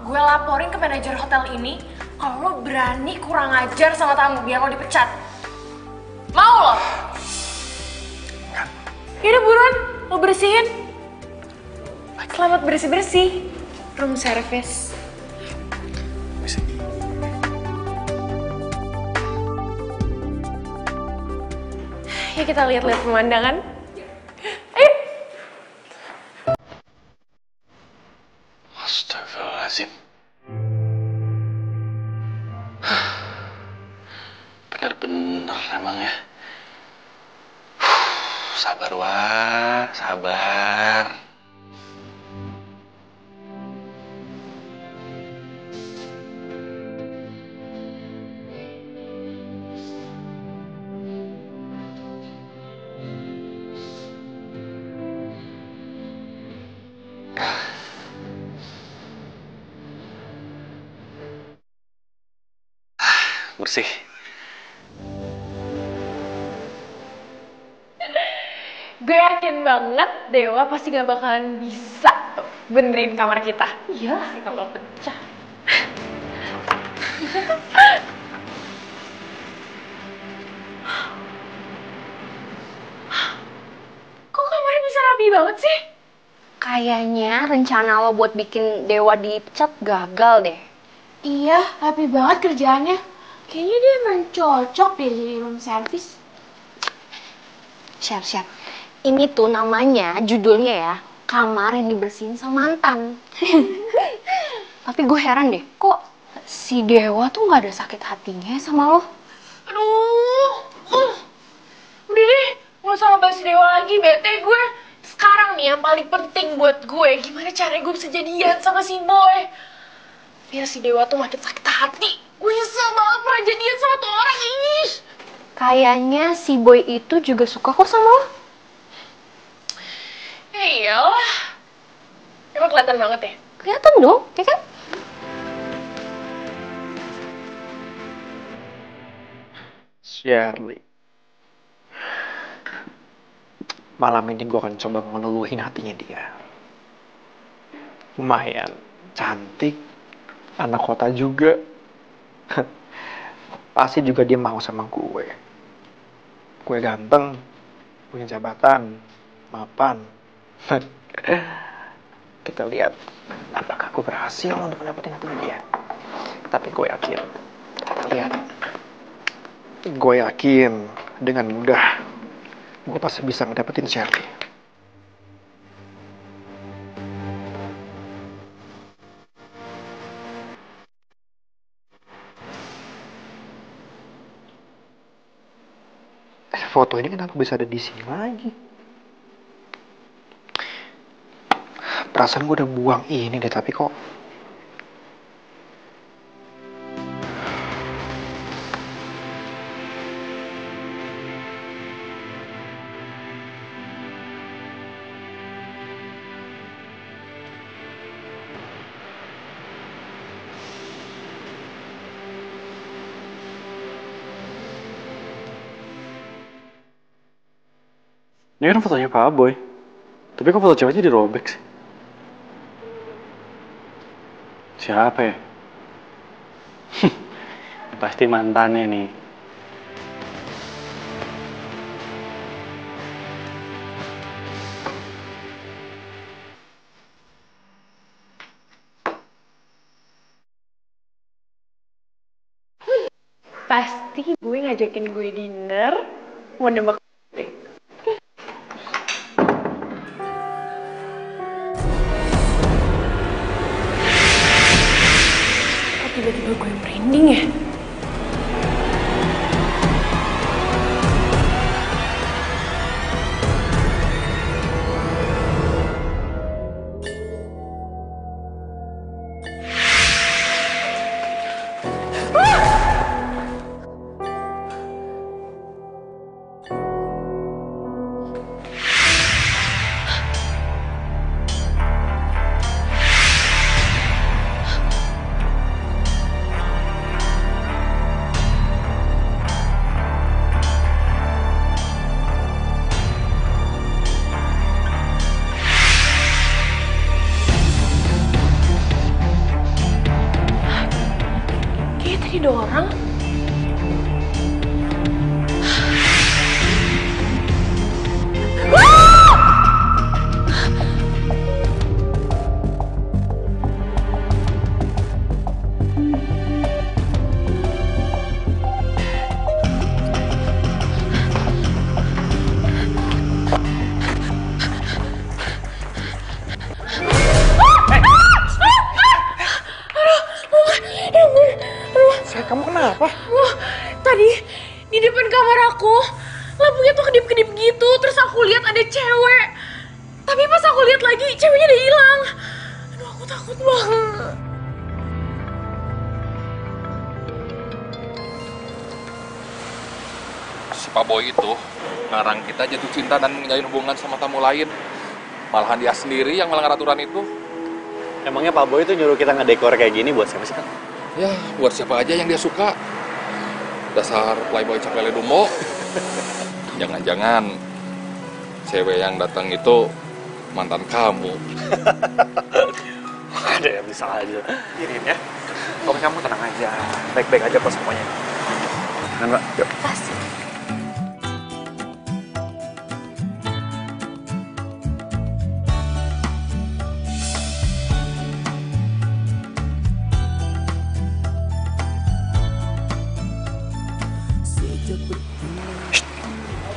gue laporin ke manajer hotel ini kalau lo berani kurang ajar sama tamu biar lo dipecat? Mau lo? Enggak. Yaudah buruan, lo bersihin. Selamat bersih-bersih. Room service. Bisa. Ya kita lihat-lihat pemandangan. Ayo. Astagfirullahaladzim. Bener-bener emang ya. Sabar, Wak. Sabar. Bersih. Gue yakin banget Dewa pasti gak bakalan bisa benerin kamar kita. Iya, kalau pecah. Kok kamarnya bisa rapi banget sih? Kayaknya rencana lo buat bikin Dewa dipecat gagal deh. Iya, rapi banget kerjaannya. Kayaknya dia emang cocok deh jadi room service. Share. Ini tuh namanya, judulnya ya, kamar yang dibersihin sama mantan. Tapi gue heran deh, kok si Dewa tuh gak ada sakit hatinya sama lo? Aduh, udah deh, gak usah ngebahas Dewa lagi, bete gue. Sekarang nih yang paling penting buat gue, gimana caranya gue bisa jadian sama si Boy. Biar si Dewa tuh makin sakit hati. Gue nyesel banget pernah jadian sama tuh orang ini. Kayaknya si Boy itu juga suka kok sama lo. Ya iyalah. Emang kelihatan banget ya? Kelihatan dong, ya kan? Shirley. Malam ini gue akan coba ngeluluhin hatinya dia. Lumayan, cantik, anak kota juga. Pasti juga dia mau sama gue. Gue ganteng, punya jabatan, mapan. Kita lihat apakah gue berhasil untuk mendapatkan hati dia. Tapi gue yakin, kita lihat. Gue yakin dengan mudah gue pasti bisa ngedapetin Shirley. Foto ini kenapa bisa ada di sini lagi? Perasaan gue udah buang ini deh, tapi kok Ini kan fotonya Pak Boy. Tapi kok foto ceweknya dirobek sih? Siapa ya? Pasti mantannya nih. Pasti gue ngajakin gue dinner, mau nembak deh. Kok tiba-tiba gue merinding ya? Ada orang. Kamu kenapa? Loh, tadi di depan kamar aku lampunya tuh kedip-kedip gitu, terus aku lihat ada cewek. Tapi pas aku lihat lagi, ceweknya udah hilang. Aduh, aku takut banget. Si Pak Boy itu ngarang kita jatuh cinta dan menjalin hubungan sama tamu lain. Malahan dia sendiri yang melanggar aturan itu. Emangnya Pak Boy itu nyuruh kita ngedekor kayak gini buat siapa sih, Kang? Ya, buat siapa aja yang dia suka. Dasar playboy capele dumo. Jangan-jangan cewek yang datang itu mantan kamu. Ada yang bisa aja. Kirim ya. Kamu tenang aja. Baik-baik aja kok semuanya. Kan, Mbak? Yuk. Pasti.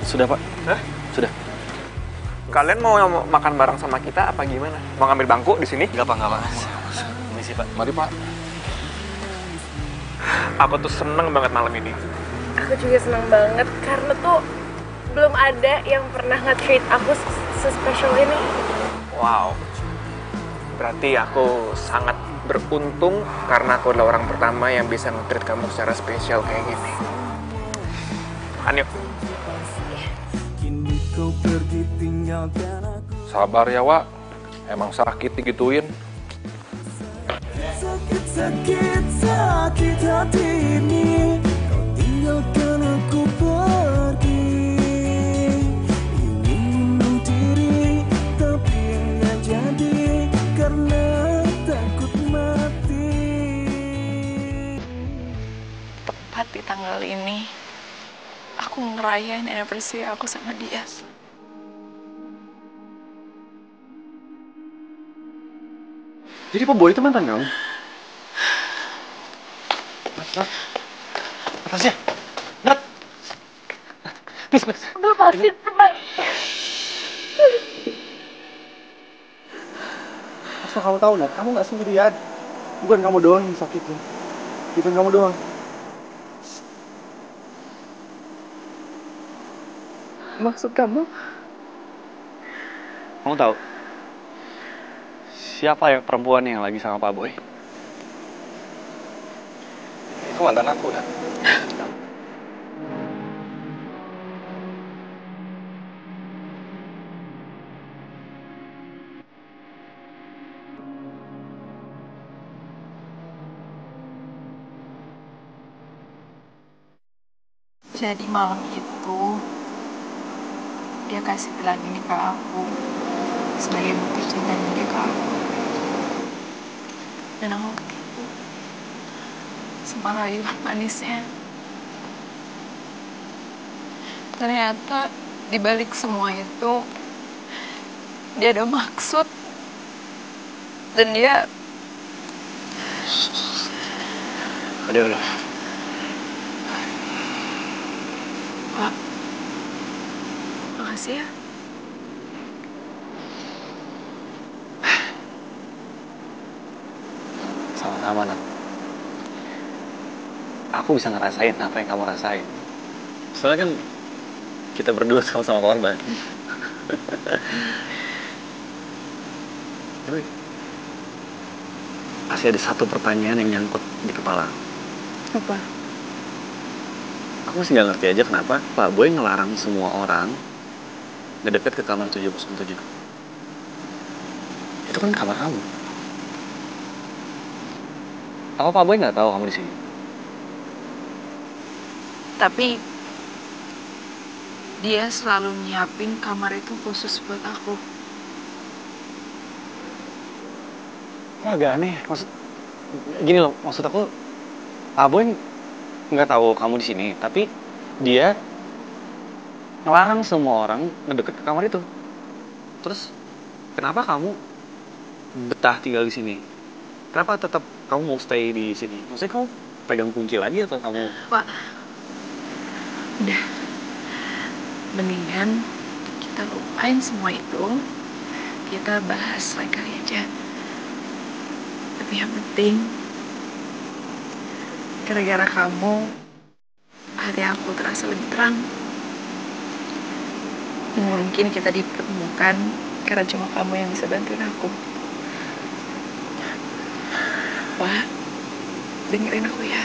Sudah, Pak. Hah? Sudah. Kalian mau makan bareng sama kita apa gimana? Mau ngambil bangku di sini? Enggak, Pak, enggak, Pak. Ini sih, Pak. Mari, Pak. Aku tuh seneng banget malam ini. Aku juga senang banget karena tuh belum ada yang pernah nge-treat aku se-special ini. Wow. Berarti aku sangat beruntung karena aku adalah orang pertama yang bisa nge-treat kamu secara spesial kayak gini. Makan yuk. Sabar ya, Wak. Emang sakit digituin. Sakit hati ini, kau tinggalkan aku. ngerayain anniversary aku sama dia. Jadi Pak Boy itu mantan kamu? Nat, Tasya, Nat, please. Udah pasti teman. Asal kamu tahu Nat, kamu nggak sendirian. Bukan kamu doang yang sakitnya. Bukan kamu doang. Maksud kamu? Kamu tahu siapa yang perempuan yang lagi sama Pak Boy? Itu mantan aku, Nat. Jadi malam itu dia kasih gelang ini ke aku sebagai bukti cintanya dia ke aku. Dan aku tipu sama rayuan manisnya. Ternyata di balik semua itu dia ada maksud dan dia Udah. Pak, makasih ya. Sama-sama, Nat. Aku bisa ngerasain apa yang kamu rasain. Soalnya kan kita berdua sama-sama korban. Tapi masih ada satu pertanyaan yang nyangkut di kepala. Apa? Aku masih nggak ngerti aja kenapa Pak Boy ngelarang semua orang ngedeket ke kamar 707. Itu kan kamar kamu. Apa Pak Boy nggak tahu kamu di sini? Tapi dia selalu nyiapin kamar itu khusus buat aku. Kok agak aneh? Gini loh, maksud aku Pak Boy nggak tahu kamu di sini, tapi dia ngelarang semua orang ngedeket ke kamar itu. Terus kenapa kamu betah tinggal di sini? Kenapa tetap kamu mau stay di sini? Maksudnya kamu pegang kunci lagi atau kamu? Pak, udah. Mendingan kita lupain semua itu. Kita bahas lain kali aja. Tapi yang penting, gara-gara kamu, hati aku terasa lebih terang. Mungkin kita dipertemukan karena cuma kamu yang bisa bantuin aku. Pak, dengerin aku ya.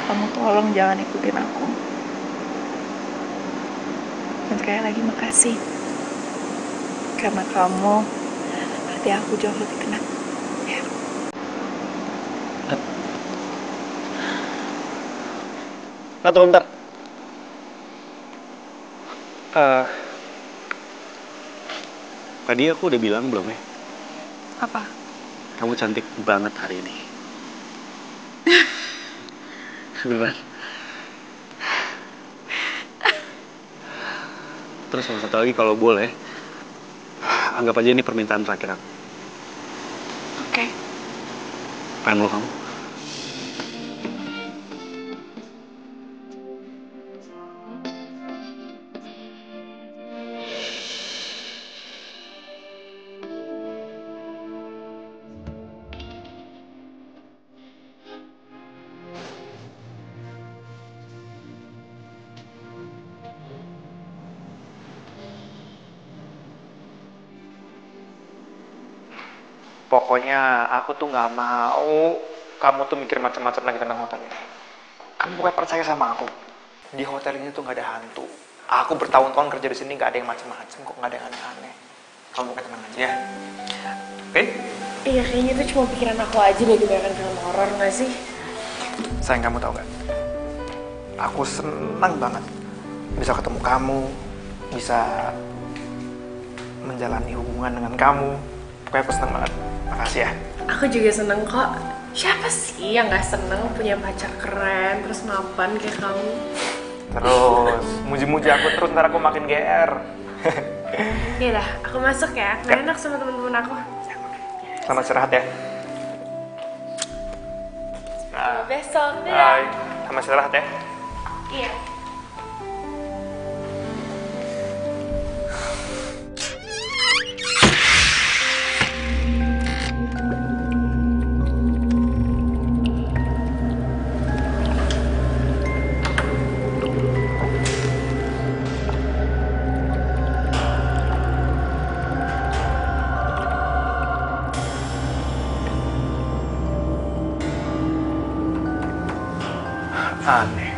Kamu tolong jangan ikutin aku. Dan sekali lagi makasih. Karena kamu, hati aku jauh lebih tenang. Ya. Nah, tunggu bentar. Tadi aku udah bilang belum ya? Apa? Kamu cantik banget hari ini. Beneran. Terus sama satu lagi kalau boleh, anggap aja ini permintaan terakhir aku. Oke. Pengen lo kamu. Pokoknya aku tuh nggak mau kamu tuh mikir macam-macam lagi tentang hotel ini. Kamu pokoknya percaya sama aku. Di hotel ini tuh nggak ada hantu. Aku bertahun-tahun kerja di sini nggak ada yang macam-macam kok, nggak ada yang aneh-aneh. Kamu pokoknya tenang aja ya. Oke? Iya, kayaknya itu cuma pikiran aku aja deh kebanyakan film horor nggak sih? Sayang, kamu tahu gak? Aku senang banget bisa ketemu kamu, bisa menjalani hubungan dengan kamu. Pokoknya aku senang banget. Makasih ya. Aku juga seneng kok. Siapa sih yang nggak seneng punya pacar keren terus mapan kayak kamu? Terus muji-muji aku terus, ntar aku makin GR. Iya dah, aku masuk ya. Nggak enak sama temen-temen aku. Selamat istirahat ya. Sampai besok. Bye. Selamat istirahat ya. Iya. Aneh.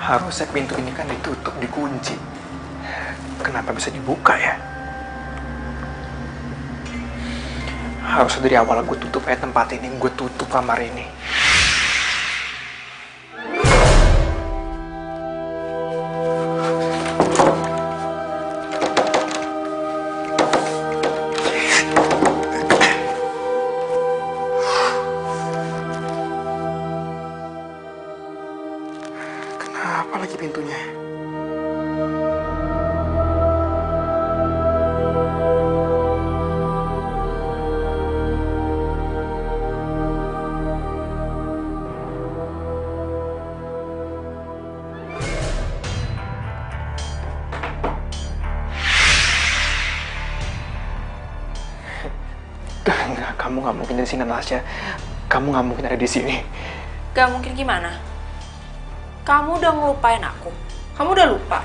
Harusnya pintu ini kan ditutup, dikunci. Kenapa bisa dibuka ya? Harusnya dari awal gue tutup tempat ini, gue tutup kamar ini. Kenapa lagi pintunya? Enggak, kamu nggak mungkin di sini, Natasha. Kamu nggak mungkin ada di sini. Gak mungkin gimana? Kamu udah ngelupain aku. Kamu udah lupa.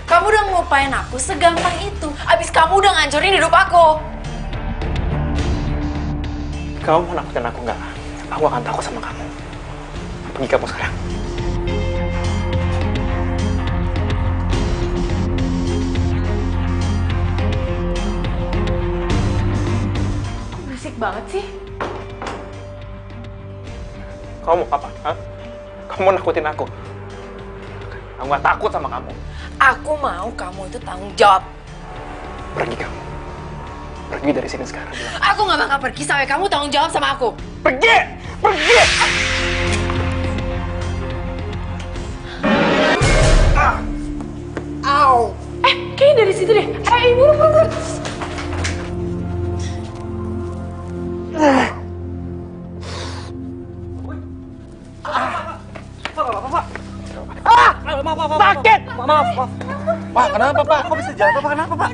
Kamu udah ngelupain aku segampang itu. Abis kamu udah ngancurin hidup aku. Kamu mau nakutin aku nggak? Aku akan takut sama kamu. Pergi kamu sekarang. Berisik banget sih. Kamu mau apa? Hah? Kamu nakutin aku? Aku nggak takut sama kamu. Aku mau kamu itu tanggung jawab. Pergi kamu. Pergi dari sini sekarang. Aku nggak bakal pergi sampai kamu tanggung jawab sama aku. Pergi! Pergi! Au! Kayaknya dari situ deh. Buru. Sakit! Maaf. Pak, kenapa, Pak? Kok bisa jatuh, Pak? Kenapa, Pak?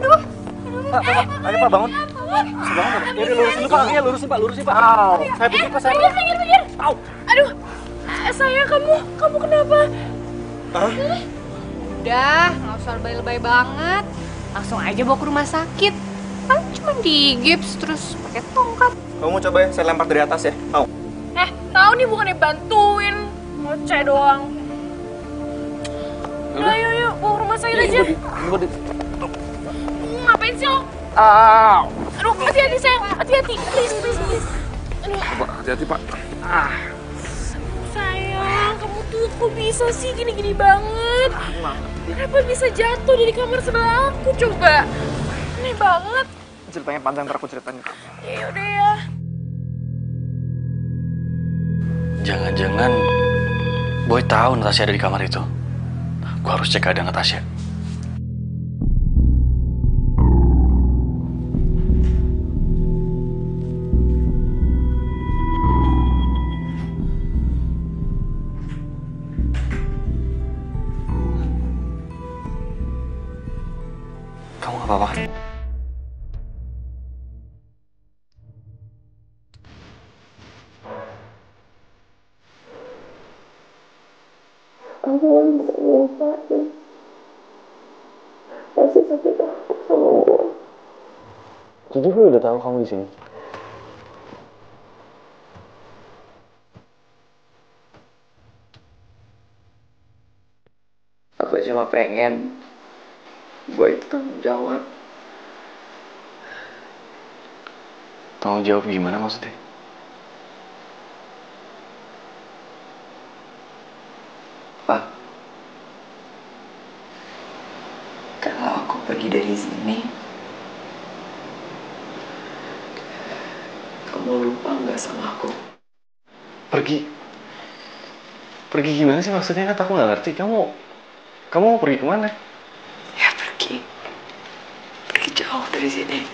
Pak, ayo, Pak, bangun. Bisa bangun, Pak. Ya, lurusin dulu, Pak. Iya, lurusin, Pak. Au. Saya pikir, Pak, saya... Pinggir. Au. Aduh, sayang, kamu kenapa? Hah? Udah, nggak usah lebay-lebay banget. Langsung aja bawa ke rumah sakit. Kan cuma digips terus pakai tongkat. Kamu mau coba ya? Saya lempar dari atas ya? Mau? Tahu nih bukannya bantuin. Ngoceh doang. Udah, yuk, bawa ke rumah sakit aja. Ngapain sih lo? Au. Aduh, hati-hati sayang, hati-hati. Please. Aduh. Pak, hati-hati, Pak. Sayang, kamu tuh kok bisa sih gini-gini banget? Kenapa bisa jatuh dari kamar sebelah aku coba? Aneh banget. Ceritanya panjang, ntar aku ceritain ke kamu. Ya udah ya. Jangan-jangan Boy tahu Natasha ada di kamar itu. Gua harus cek keadaan Natasha. Kamu nggak apa-apa? Aku gak bisa ngelupain pasti sakit aku sama gue. Jadi gue udah tahu kamu di sini. Aku cuma pengen gue itu tanggung jawab. Tanggung jawab gimana maksudnya? Pak, kalau aku pergi dari sini, kamu lupa nggak sama aku? Pergi? Pergi gimana sih maksudnya? Kan aku nggak ngerti. Kamu mau pergi kemana? Ya pergi jauh dari sini.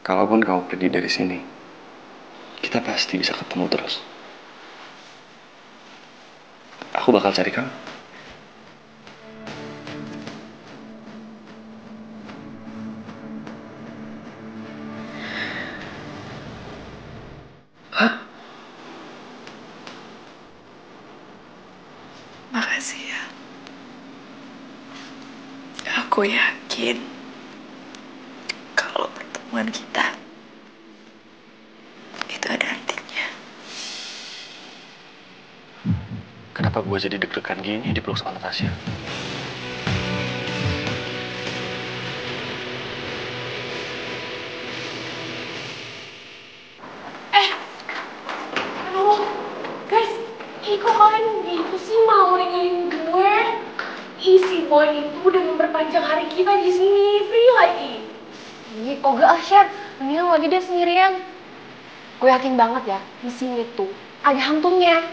Kalaupun kamu pergi dari sini, kita pasti bisa ketemu terus. Aku bakal cari kamu. Makasih ya. Aku yakin kalau pertemuan kita itu ada artinya. Kenapa gue jadi deg-degan gini dipeluk sama Natasha? Aduh, guys, kok kalian gitu sih mau ninggalin gue? Si Boy itu udah memperpanjang hari kita di sini, free lagi. Ih, kok gak Syar? Mendingan lagi dia sendirian. Gue yakin banget ya, di sini tuh ada hantunya.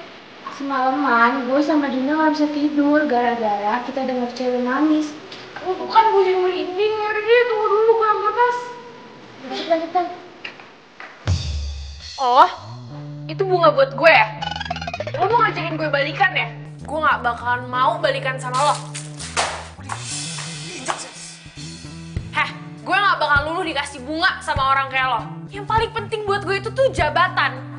Semalaman gue sama Dina gak bisa tidur gara-gara kita denger cewek nangis. Bukan gue yang merinding, ngeri, tunggu dulu gue ambil tas. Lanjutkan. Oh, itu bunga buat gue ya? Lo mau ngajakin gue balikan ya? Gue gak bakalan mau balikan sama lo. Heh, gue gak bakal luluh dikasih bunga sama orang kayak lo. Yang paling penting buat gue itu tuh jabatan.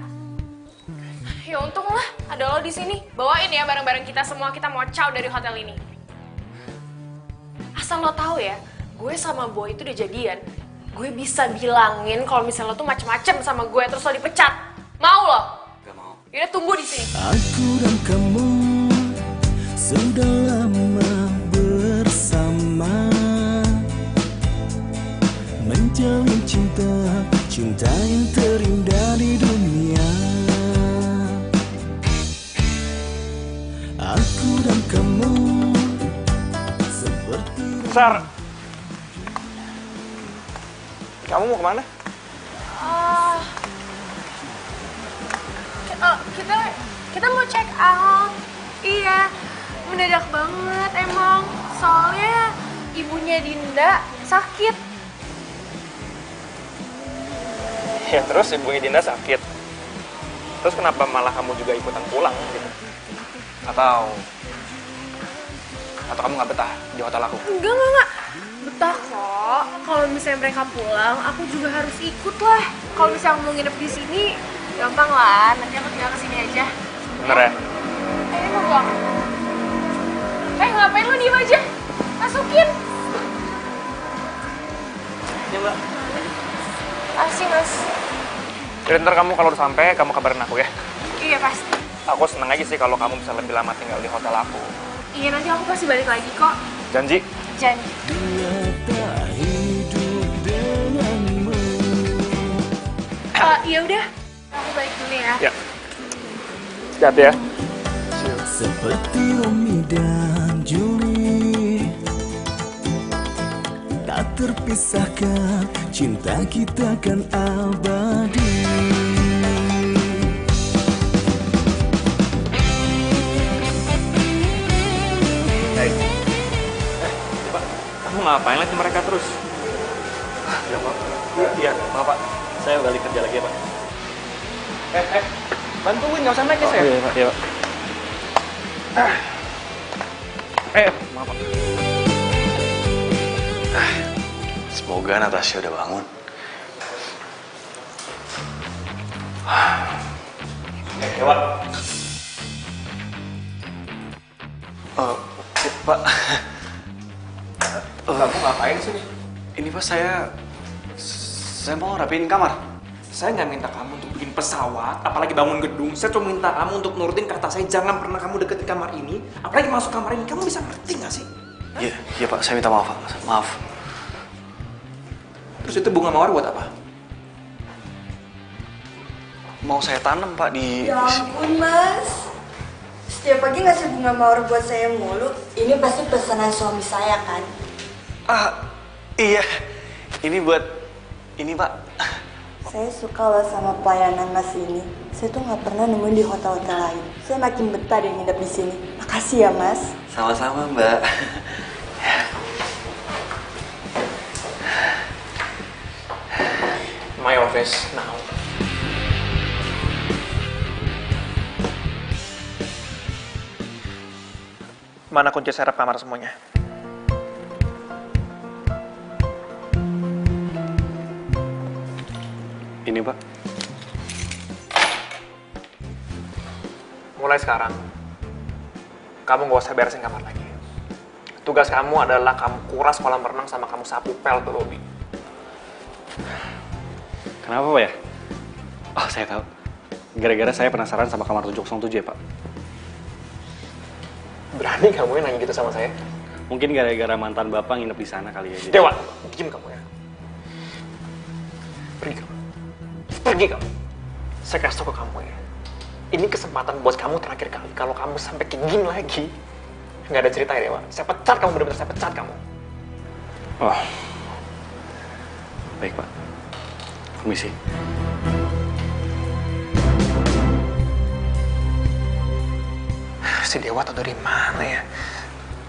Ya untung lah, ada lo di sini. Bawain ya barang-barang kita semua, kita mau caw dari hotel ini. Asal lo tahu ya, gue sama Boy itu udah jadian. Gue bisa bilangin kalau misalnya lo tuh macem-macem sama gue terus lo dipecat. Mau lo? Gak mau. Yaudah tunggu di sini. Aku dan kamu sudah lama bersama, menjalin cinta yang terindah di dunia. Aku dan kamu seperti Sar, kamu mau kemana? Kita mau check out. Iya, mendadak banget emang. Soalnya ibunya Dinda sakit. Ya terus ibunya Dinda sakit. Terus kenapa malah kamu juga ikutan pulang gitu? Atau kamu nggak betah di hotel aku? Enggak. Betah kok. Kalau misalnya mereka pulang, aku juga harus ikut lah. Kalau misalnya mau nginep di sini, gampang lah. Nanti aku tinggal kesini aja. Bener ya? Ini mau buang. Ngapain lo diem aja? Masukin. Ya mbak. Asik mas. Jadi ntar kamu kalau udah sampai, kamu kabarin aku ya. Iya pasti. Aku seneng aja sih kalau kamu bisa lebih lama tinggal di hotel aku. Iya nanti aku pasti balik lagi kok. Janji? Janji. Ya udah, aku balik dulu ya. Ya. Hati-hati ya. seperti Romi dan Juli, tak terpisahkan, cinta kita kan abadi. Kamu ngapain lihat mereka terus? Ya Pak. Iya, maaf Pak. Saya balik kerja lagi ya Pak. Bantuin, nggak usah naik ya saya. Iya Pak, iya Pak. Maaf Pak. Semoga Natasha udah bangun. Pak. Pak. Kamu ngapain sih? Ini Pak, saya mau rapiin kamar. Saya nggak minta kamu untuk bikin pesawat, apalagi bangun gedung. Saya cuma minta kamu untuk nurutin kata saya, jangan pernah kamu deketin kamar ini, apalagi masuk kamar ini. Kamu bisa ngerti nggak sih? Iya Pak, saya minta maaf Pak. Maaf. Terus itu bunga mawar buat apa? mau saya tanam Pak di... Ya ampun Mas, setiap pagi ngasih bunga mawar buat saya mulu. Ini pasti pesanan suami saya kan? Iya, ini buat ini Pak. Saya suka loh sama pelayanan Mas ini. Saya tuh nggak pernah nemuin di hotel-hotel lain. Saya makin betah deh nginep di sini. Makasih ya Mas. Sama-sama Mbak. My office now. Mana kunci serep kamar semuanya? Ini Pak. Mulai sekarang, kamu gak usah beresin kamar lagi. Tugas kamu adalah kamu kuras kolam renang sama kamu sapu pel tuh lobby. Kenapa Pak ya? Oh saya tahu. Gara-gara saya penasaran sama kamar 707 ya Pak. Berani kamu yang nanya gitu sama saya? Mungkin gara-gara mantan Bapak nginep di sana kali ya. Jadi... Dewa, diem kamu ya. Pergi kamu. Pergi kamu. Saya kasih tau ke kamu ya. Ini kesempatan buat kamu terakhir kali. Kalau kamu sampai kayak gini lagi, nggak ada cerita ya Dewa. Saya pecat kamu, bener-bener saya pecat kamu. Oh. Baik Pak. Permisi. Si Dewa tau dari mana ya?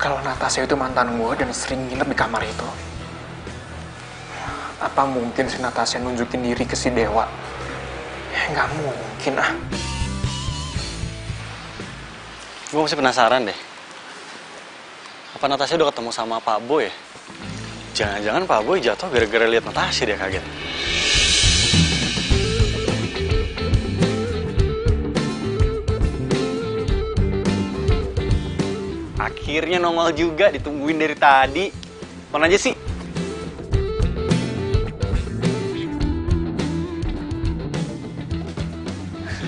Kalau Natasha itu mantan gue dan sering nginep di kamar itu. Apa mungkin si Natasha nunjukin diri ke si Dewa? Ya nggak mungkin ah. Gue masih penasaran deh. Apa Natasha udah ketemu sama Pak Boy ya? Jangan-jangan Pak Boy jatuh gara-gara lihat Natasha dia kaget. Akhirnya nongol juga, ditungguin dari tadi. Mana aja sih?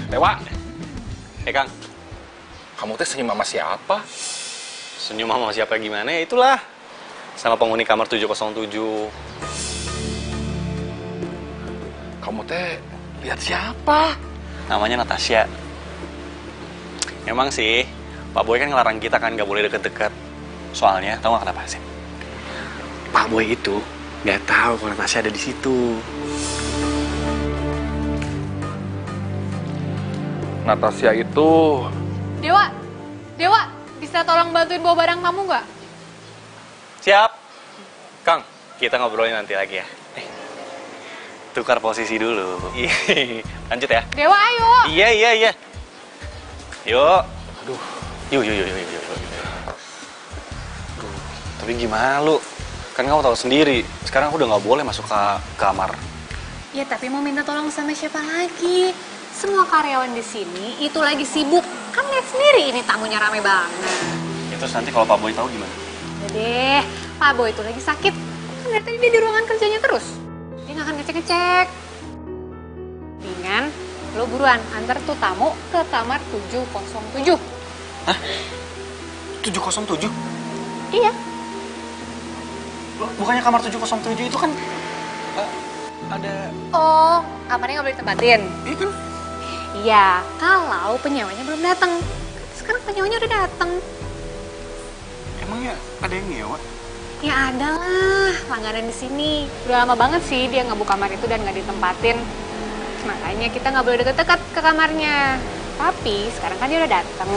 Dewa, Kang. kamu teh senyum sama siapa? Senyum sama siapa gimana ya? Itulah. Sama penghuni kamar 707. Kamu teh lihat siapa? Namanya Natasha. Emang sih, Pak Boy kan ngelarang kita kan nggak boleh deket-deket. Soalnya, tahu nggak kenapa sih? Pak Boy itu nggak tahu kalau Natasha ada di situ. Natasha itu... Dewa, bisa tolong bantuin bawa barang kamu nggak? Siap. Kang, kita ngobrolin nanti lagi ya. Tukar posisi dulu. Lanjut ya. Dewa, ayo. Iya. Yuk. Aduh. Yuk. Aduh, tapi gimana lu? Kan kamu tahu sendiri, sekarang aku udah nggak boleh masuk ke kamar. Ya, tapi mau minta tolong sama siapa lagi? Semua karyawan di sini itu lagi sibuk. Kan lihat sendiri ini tamunya rame banget. Ya, terus nanti kalau Pak Boy tahu gimana? Udah deh, Pak Boy itu lagi sakit. Kan dari tadi dia di ruangan kerjanya terus. Dia nggak akan ngecek-ngecek. Mendingan lo buruan antar tuh tamu ke kamar 707. Hah? 707? Iya. Loh, bukannya kamar 707 itu kan ada... Oh, kamarnya nggak boleh ditempatin? Iya kan? Iya, kalau penyewanya belum datang. Sekarang penyewanya udah datang. Emangnya ada yang nyewa? Ya ada lah, langganan di sini. Udah lama banget sih dia nggak buka kamar itu dan nggak ditempatin. Makanya kita nggak boleh deket-deket ke kamarnya. Tapi sekarang kan dia udah datang.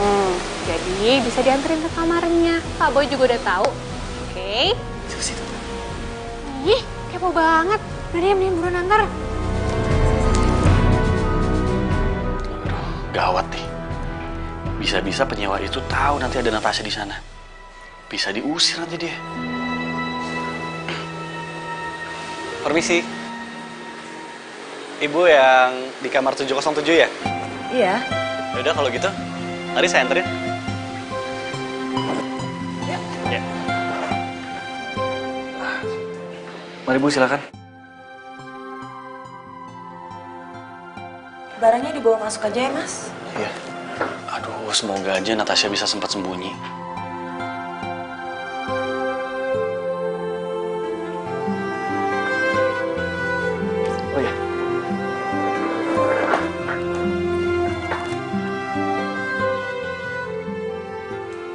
Jadi bisa dianterin ke kamarnya. Pak Boy juga udah tahu. Oke? Situ. Ih, kepo banget. Udah deh, mending buruan antar. Gawat nih. Bisa-bisa penyewa itu tahu nanti ada Natasha di sana. Bisa diusir nanti dia. Permisi. Ibu yang di kamar 707 ya? Iya. Yaudah kalau gitu, mari saya anterin. Ya. Mari Bu, silakan. Barangnya dibawa masuk aja ya, Mas. Iya. Aduh, semoga aja Natasha bisa sempat sembunyi. Oh iya.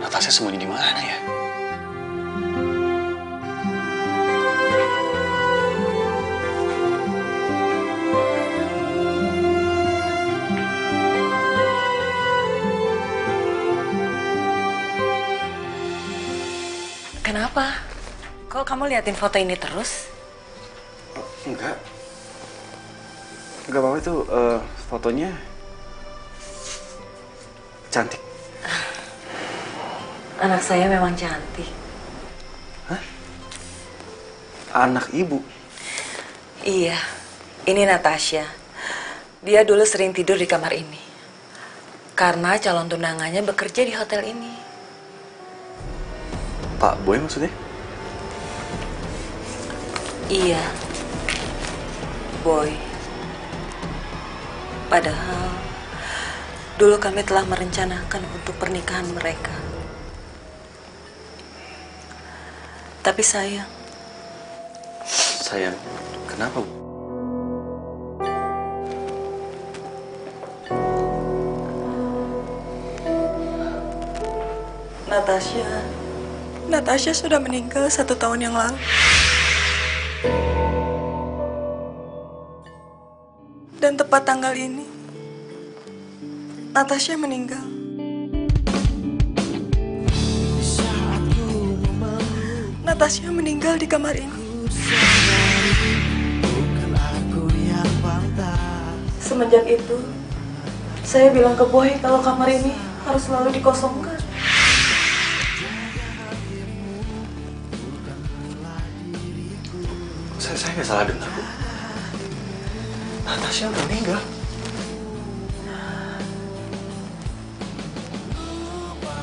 Natasha sembunyi di mana ya? Kenapa? Kok kamu liatin foto ini terus? Enggak. Enggak apa-apa itu fotonya cantik. Anak saya memang cantik. Hah? Anak ibu? Iya, ini Natasha. Dia dulu sering tidur di kamar ini. Karena calon tunangannya bekerja di hotel ini. Pak Boy maksudnya? Iya, Boy. Padahal dulu kami telah merencanakan untuk pernikahan mereka. Tapi sayang. Sayang, kenapa, Bu? Natasha sudah meninggal 1 tahun yang lalu. Dan tepat tanggal ini, Natasha meninggal. Natasha meninggal di kamar ini. Semenjak itu, saya bilang ke Boy kalau kamar ini harus selalu dikosongkan. Saya nggak salah dengar, Bu. Natasha udah meninggal.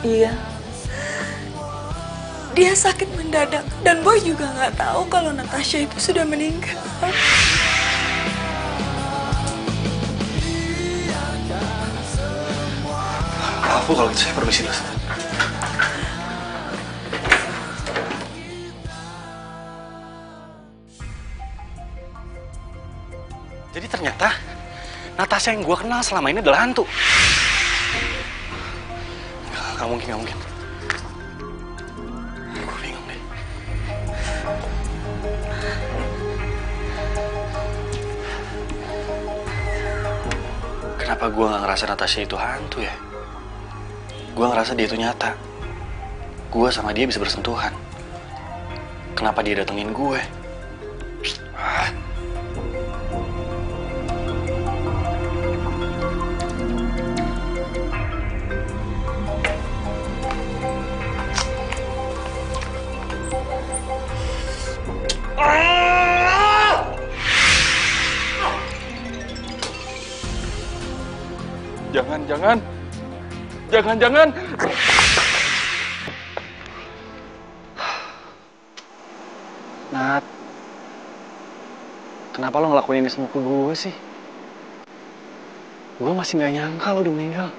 Iya. Dia sakit mendadak dan Boy juga nggak tahu kalau Natasha itu sudah meninggal. Maaf, Bu, kalau gitu saya permisi dulu. Jadi ternyata Natasha yang gue kenal selama ini adalah hantu. Gak mungkin, gak mungkin. Gue bingung deh. Kenapa gue gak ngerasa Natasha itu hantu ya? Gue ngerasa dia itu nyata. Gue sama dia bisa bersentuhan. Kenapa dia datengin gue? Jangan. Nat, kenapa lo ngelakuin ini semua ke gue sih? Gue masih gak nyangka lo udah meninggal.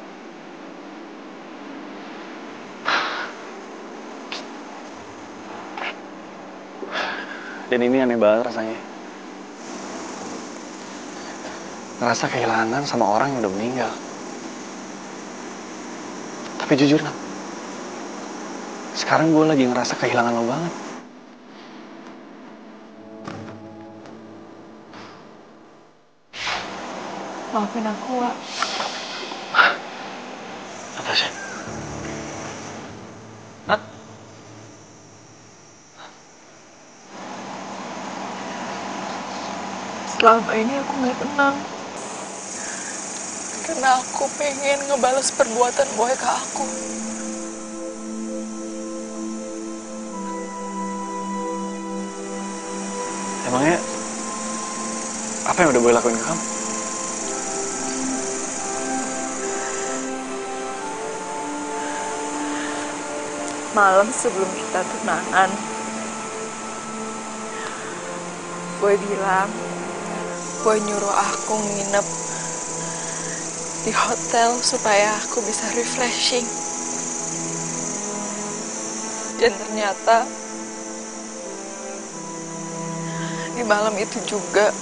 Dan ini aneh banget rasanya. Ngerasa kehilangan sama orang yang udah meninggal. Tapi jujur, Nat, sekarang gue lagi ngerasa kehilangan lo banget. Maafin aku, Wak. Natasha. Nat. Selama ini aku nggak tenang. Karena aku pengen ngebales perbuatan Boy ke aku. Emangnya apa yang udah Boy lakuin ke kamu? Malam sebelum kita tunangan, Boy bilang, Boy nyuruh aku nginep di hotel supaya aku bisa refreshing. Dan ternyata di malam itu juga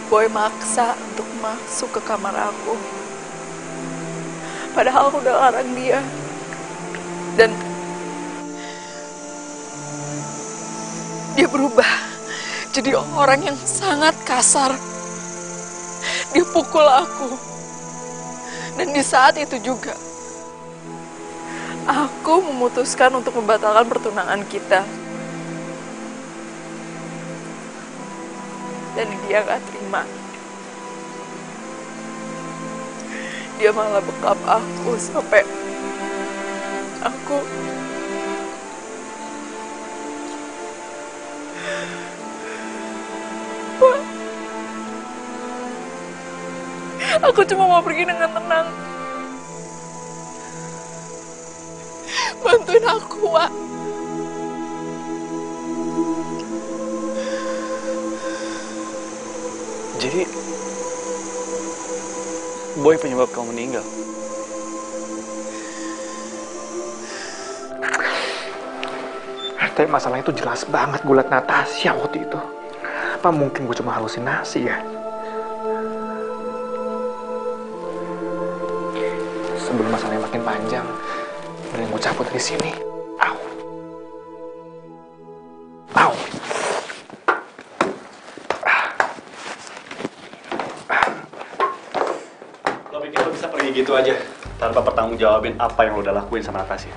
Boy maksa untuk masuk ke kamar aku. Padahal aku udah larang dia. Dan dia berubah jadi orang yang sangat kasar. Dia pukul aku. Dan di saat itu juga, aku memutuskan untuk membatalkan pertunangan kita. Dan dia gak terima. Dia malah bekap aku sampai aku cuma mau pergi dengan tenang. Bantuin aku, Wak. Jadi, Boy penyebab kamu meninggal? Tapi masalahnya itu jelas banget gue liat Natasha waktu itu. Apa mungkin gue cuma halusinasi ya? Sebelum masalahnya makin panjang, mending gue cabut dari sini. Au. Au. Lo pikir lo bisa pergi gitu aja tanpa pertanggungjawabin apa yang lo udah lakuin sama Natasha?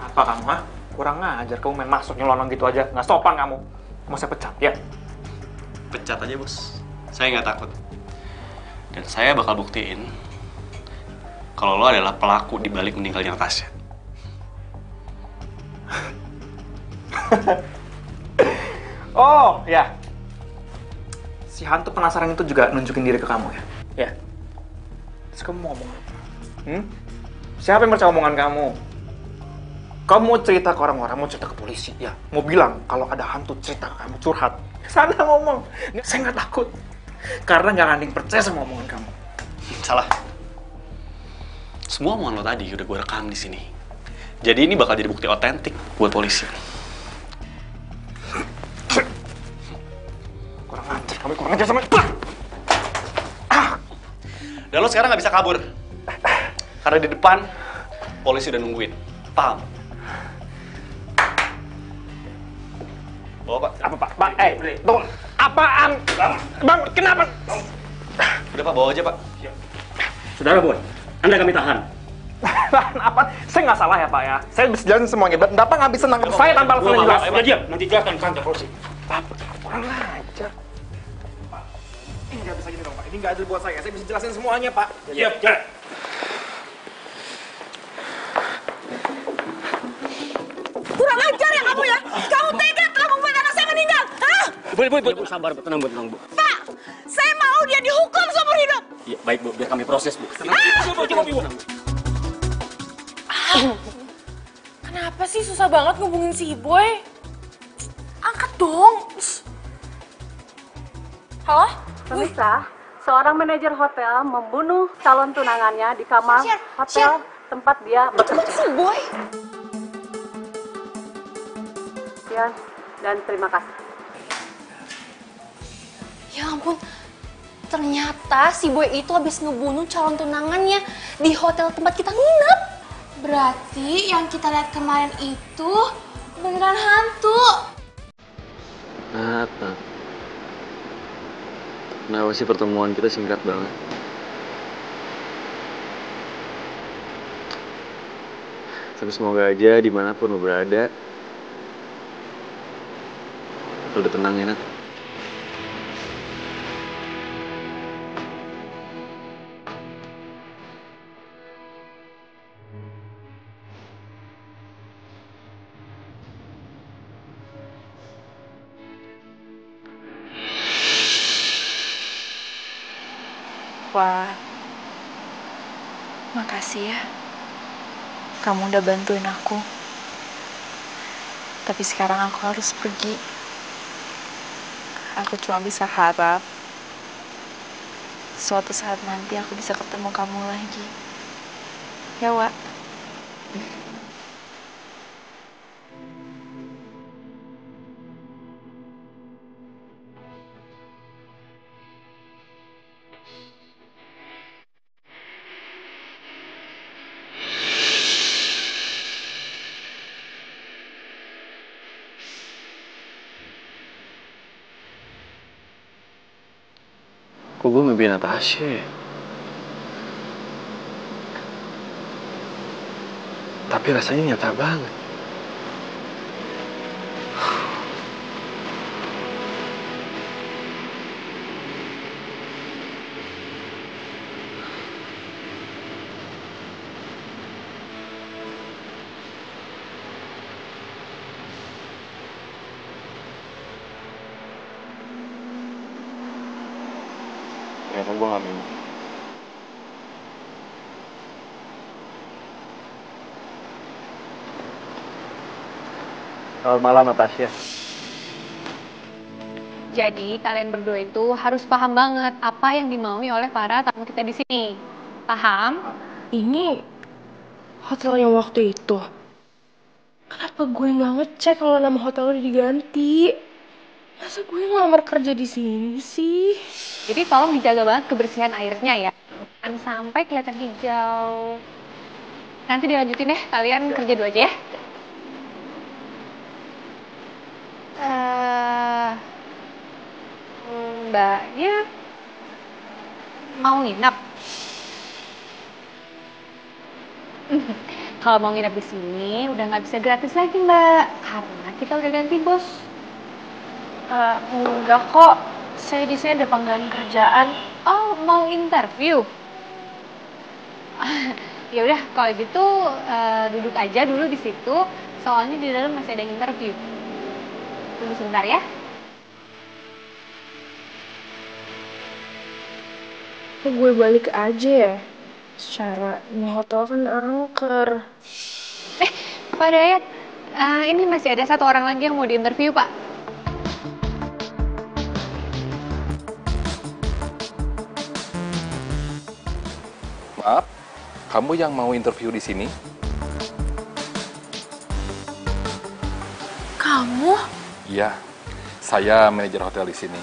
Apa kamu, ha? Kurang ngajar, kamu main masuk nyelonong gitu aja. Nggak sopan kamu. Mau saya pecat, ya? Pecat aja, Bos. Saya nggak takut. Dan saya bakal buktiin kalau lo adalah pelaku di balik meninggalnya Natasha. Oh, ya. Si hantu penasaran itu juga nunjukin diri ke kamu, ya? Ya. Terus kamu mau ngomong apa? Siapa yang percaya omongan kamu? Kamu mau cerita ke orang-orang, mau cerita ke polisi, ya? Mau bilang kalau ada hantu cerita ke kamu, curhat. Sana ngomong. Saya nggak takut. Karena nggak ada yang percaya sama omongan kamu. Salah. Semua omongan lo tadi udah gue rekam di sini. Jadi ini bakal jadi bukti otentik buat polisi. Kurang ajar, kamu kurang ajar sama... Dan lo sekarang nggak bisa kabur. Karena di depan, polisi udah nungguin. Paham? Bawa, Pak. Apa, Pak? Pak, tunggu. Apaan? Bang, kenapa? Udah, Pak, bawa aja, Pak. Saudara Boy, Anda kami tahan. Tahan apa? Saya nggak salah ya, Pak, ya? Saya bisa jelasin semuanya. Bapak nggak bisa nangkep saya tanpa alasan yang jelas. Ya, diam. Nanti jelaskan ke kantor polisi. Bapak, kurang ajar. Pak, ini nggak bisa gini dong, Pak. Ini nggak adil buat saya. Saya bisa jelasin semuanya, Pak. Iya, jalan. Kurang ajar ya kamu ya! Kamu tega telah membuat anak saya meninggal! Hah? Bu, sabar, Bu. Tenang, Bu. Pak! Saya mau dia dihukum seumur hidup! Iya, baik, Bu. Biar kami proses, Bu. Coba, Bu. Kenapa sih susah banget ngubungin si Boy? Angkat dong! Halo? Pemirsa, seorang manajer hotel membunuh calon tunangannya di kamar hotel tempat dia bekerja. Si Boy? Ya, dan terima kasih. Ya ampun, ternyata si Boy itu habis ngebunuh calon tunangannya di hotel tempat kita nginep. Berarti yang kita lihat kemarin itu beneran hantu. Nat. Kenapa sih pertemuan kita singkat banget? Tapi semoga aja dimanapun lo berada, lo udah tenang ya, Nat? Wah, makasih ya. Kamu udah bantuin aku. Tapi sekarang aku harus pergi. Aku cuma bisa harap suatu saat nanti aku bisa ketemu kamu lagi. Ya, Wak? Kok gue mimpi Natasha ya? Tapi rasanya nyata banget. Ternyata gue gak mimpi. Selamat malam, Natasha. Jadi kalian berdua itu harus paham banget apa yang dimaui oleh para tamu kita di sini. Paham? Ini hotelnya waktu itu. Kenapa gue nggak ngecek kalau nama hotel udah diganti? Masa gue ngelamar kerja di sini sih? Jadi tolong dijaga banget kebersihan airnya ya. Jangan sampai kelihatan hijau. Nanti dilanjutin deh, kalian kerja dulu aja ya. Mbaknya mau nginep. Kalau mau nginep di sini udah nggak bisa gratis lagi Mbak, karena kita udah ganti bos. Enggak kok, saya di sini ada panggilan kerjaan. Oh, mau interview? Ya udah, kalau gitu duduk aja dulu di situ. Soalnya di dalam masih ada interview. Tunggu sebentar ya. Kok gue balik aja ya? Secara ini hotel kan angker. Pak Dayat, ini masih ada satu orang lagi yang mau diinterview Pak. Maaf, kamu yang mau interview di sini? Kamu? Iya, saya manajer hotel di sini.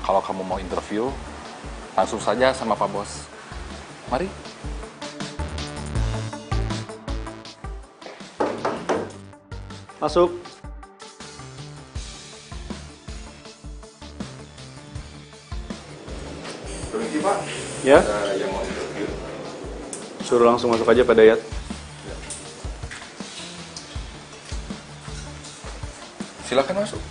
Kalau kamu mau interview, langsung saja sama Pak Bos. Mari. Masuk. Permisi Pak. Ya? Yang mau interview. Suruh langsung masuk aja Pak Dayat. Silakan masuk.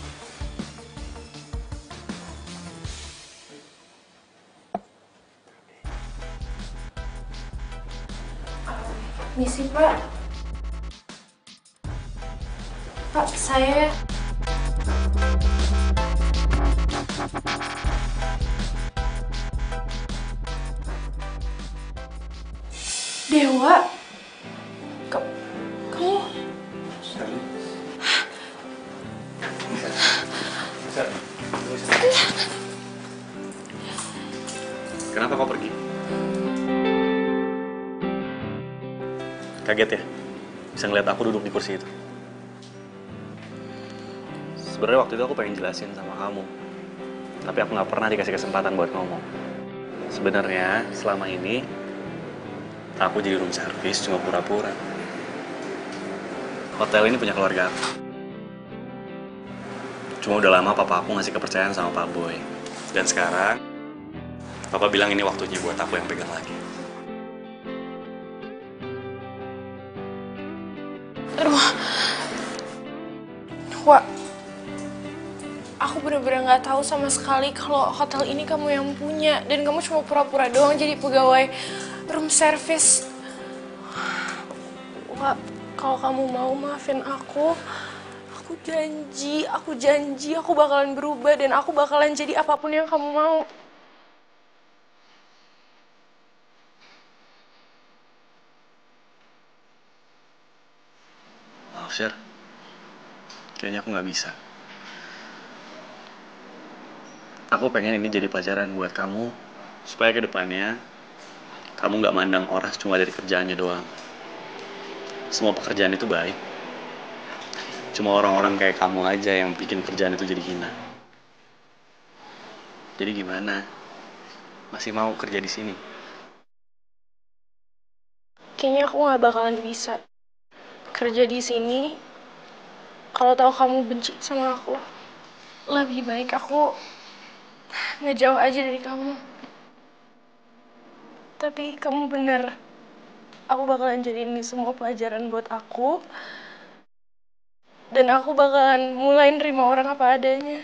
Misi Pak. Pak, saya... Dewa? Kamu... Kenapa kau pergi? Kaget ya? Bisa ngeliat aku duduk di kursi itu. Sebenarnya waktu itu aku pengen jelasin sama kamu. Tapi aku nggak pernah dikasih kesempatan buat ngomong. Sebenarnya selama ini aku jadi room service cuma pura-pura. Hotel ini punya keluarga aku. Cuma udah lama papa aku ngasih kepercayaan sama Pak Boy. Dan sekarang papa bilang ini waktunya buat aku yang pegang lagi. Aduh. Wak. Aku bener-bener gak tahu sama sekali kalau hotel ini kamu yang punya. Dan kamu cuma pura-pura doang jadi pegawai room service. Wak, kalau kamu mau maafin aku janji aku bakalan berubah dan aku bakalan jadi apapun yang kamu mau. Maaf, Sher. Kayaknya aku nggak bisa. Aku pengen ini jadi pelajaran buat kamu, supaya ke depannya kamu nggak mandang orang cuma dari kerjaannya doang. Semua pekerjaan itu baik. Cuma orang-orang kayak kamu aja yang bikin kerjaan itu jadi hina. Jadi gimana? Masih mau kerja di sini? Kayaknya aku gak bakalan bisa kerja di sini kalau tahu kamu benci sama aku. Lebih baik aku ngejauh aja dari kamu. Tapi kamu bener. Aku bakalan jadiin ini semua pelajaran buat aku. Dan aku bakalan mulai nerima orang apa adanya.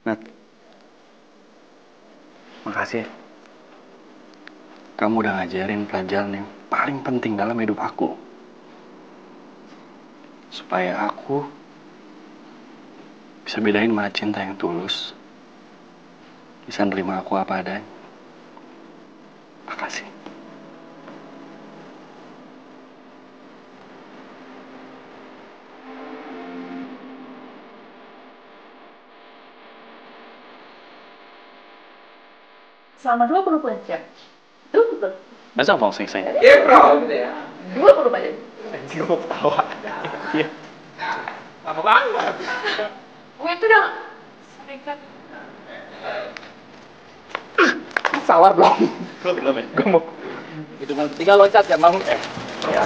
Nat, makasih ya. Kamu udah ngajarin pelajaran yang paling penting dalam hidup aku. Supaya aku bisa bedain mana cinta yang tulus, bisa nerima aku apa adanya. Makasih. Selama 24 jam. Betul. Masa mau sing-sing? Iya, bro. 24 jam. Anjing, gue mau ketawa. Iya. Apa banget? Gue tuh udah sering kan. Salah belum? Belum ya? Gue mau. Itu tinggal loncat ya, Bang. Ya,